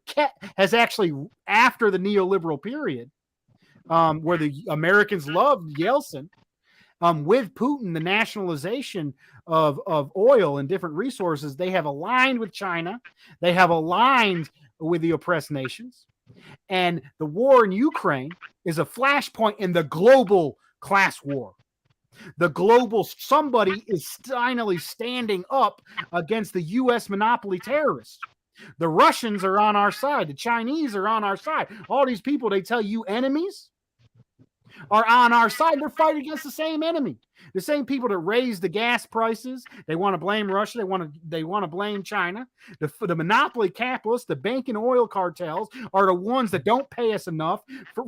after the neoliberal period, where the Americans loved Yeltsin. With Putin, the nationalization of oil and different resources, they have aligned with China. They have aligned with the oppressed nations. And the war in Ukraine is a flashpoint in the global class war. Somebody is finally standing up against the U.S. monopoly terrorists. The Russians are on our side. The Chinese are on our side. All these people, they tell you enemies, are on our side. We're fighting against the same enemy. The same people that raise the gas prices. They want to blame Russia. They want to blame China. The monopoly capitalists, the bank and oil cartels are the ones that don't pay us enough for.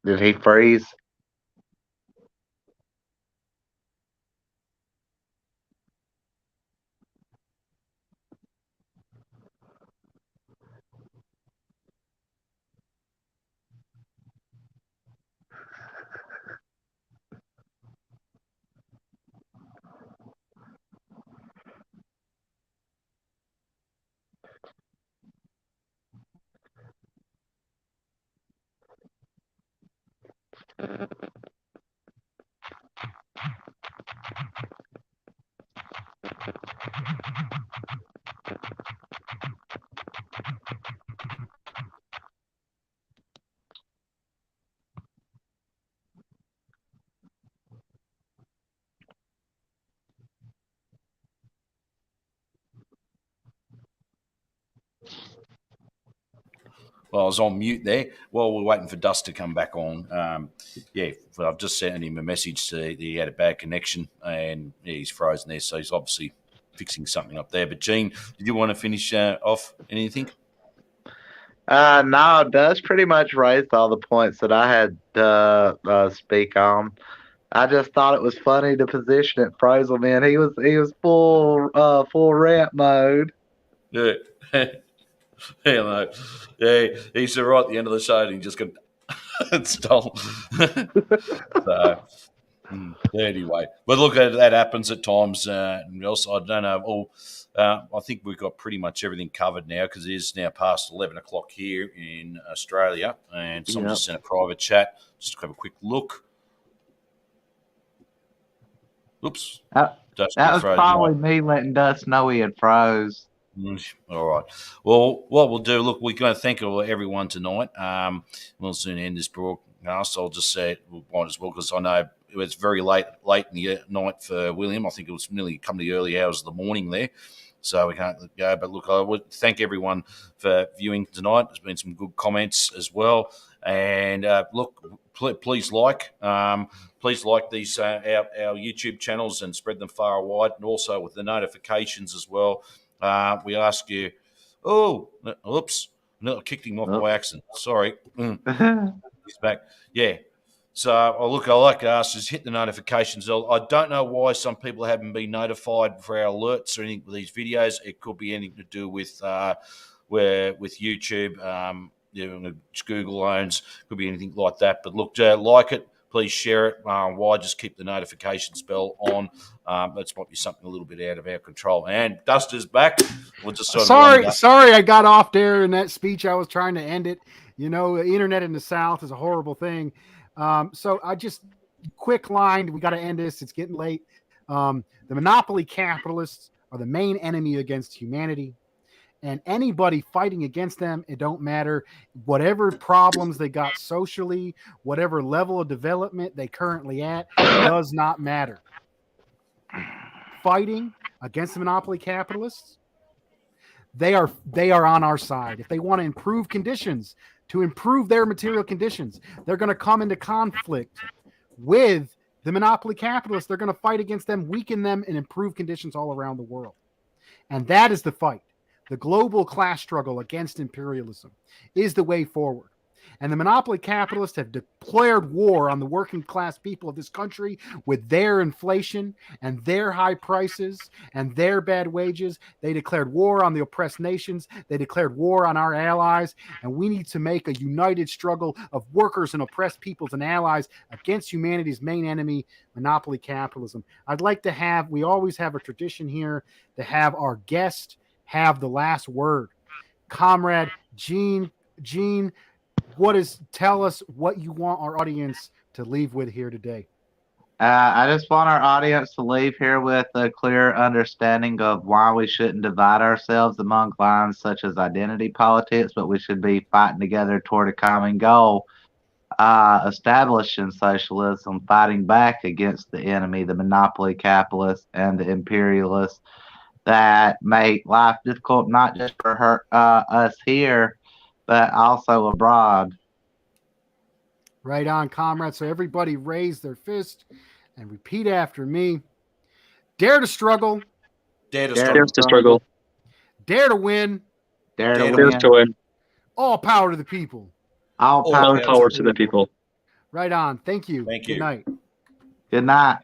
Did he freeze? Well, I was on mute there. Well, we're waiting for Dust to come back on. I've just sent him a message that he had a bad connection and he's frozen there. So he's obviously fixing something up there. But Gene, did you want to finish off anything? No, Dust pretty much raised all the points that I had to speak on. I just thought it was funny to position it frozen in. He was full rant mode. Yeah. Yeah, he's right at the end of the show and he just got stole. So, anyway, but look, that happens at times. Also, I don't know. I think we've got pretty much everything covered now because it is now past 11 o'clock here in Australia, and someone just sent a private chat. Just have a quick look. Oops. That was probably me letting Dust know he had froze. All right. Well, what we'll do, look, we're going to thank everyone tonight. We'll soon end this broadcast. I'll just say it might as well because I know it was very late in the night for William. I think it was nearly come to the early hours of the morning there. So we can't go. But look, I would thank everyone for viewing tonight. There's been some good comments as well. And look, please like these our YouTube channels and spread them far and wide, and also with the notifications as well. We ask you. Oh, oops! No, I kicked him off by accident. Sorry. He's back. Yeah. So, I like to ask is hit the notifications. I don't know why some people haven't been notified for our alerts or anything with these videos. It could be anything to do with YouTube. Which Google owns. Could be anything like that. But look, like it. Please share it. Why just keep the notifications bell on? That's might be something a little bit out of our control. And Duster's back. We'll just sorry, I got off there in that speech. I was trying to end it. You know, the internet in the South is a horrible thing. So I just quick line. We got to end this. It's getting late. The monopoly capitalists are the main enemy against humanity. And anybody fighting against them, it don't matter. Whatever problems they got socially, whatever level of development they currently at, does not matter. Fighting against the monopoly capitalists, they are on our side. If they want to improve conditions, to improve their material conditions, they're going to come into conflict with the monopoly capitalists. They're going to fight against them, weaken them, and improve conditions all around the world. And that is the fight. The global class struggle against imperialism is the way forward. And the monopoly capitalists have declared war on the working class people of this country with their inflation and their high prices and their bad wages. They declared war on the oppressed nations. They declared war on our allies. And we need to make a united struggle of workers and oppressed peoples and allies against humanity's main enemy, monopoly capitalism. I'd like to have, we always have a tradition here to have our guest have the last word. Comrade Gene, tell us what you want our audience to leave with here today. I just want our audience to leave here with a clear understanding of why we shouldn't divide ourselves among lines such as identity politics, but we should be fighting together toward a common goal, establishing socialism, fighting back against the enemy, the monopoly capitalists and the imperialists that make life difficult, not just for us here, but also abroad. Right on, comrades. So everybody raise their fist and repeat after me. Dare to struggle. Dare to struggle. Dare to win. Dare to win. All power to the people. All power to the people. Right on. Thank you. Thank you. Good night. Good night.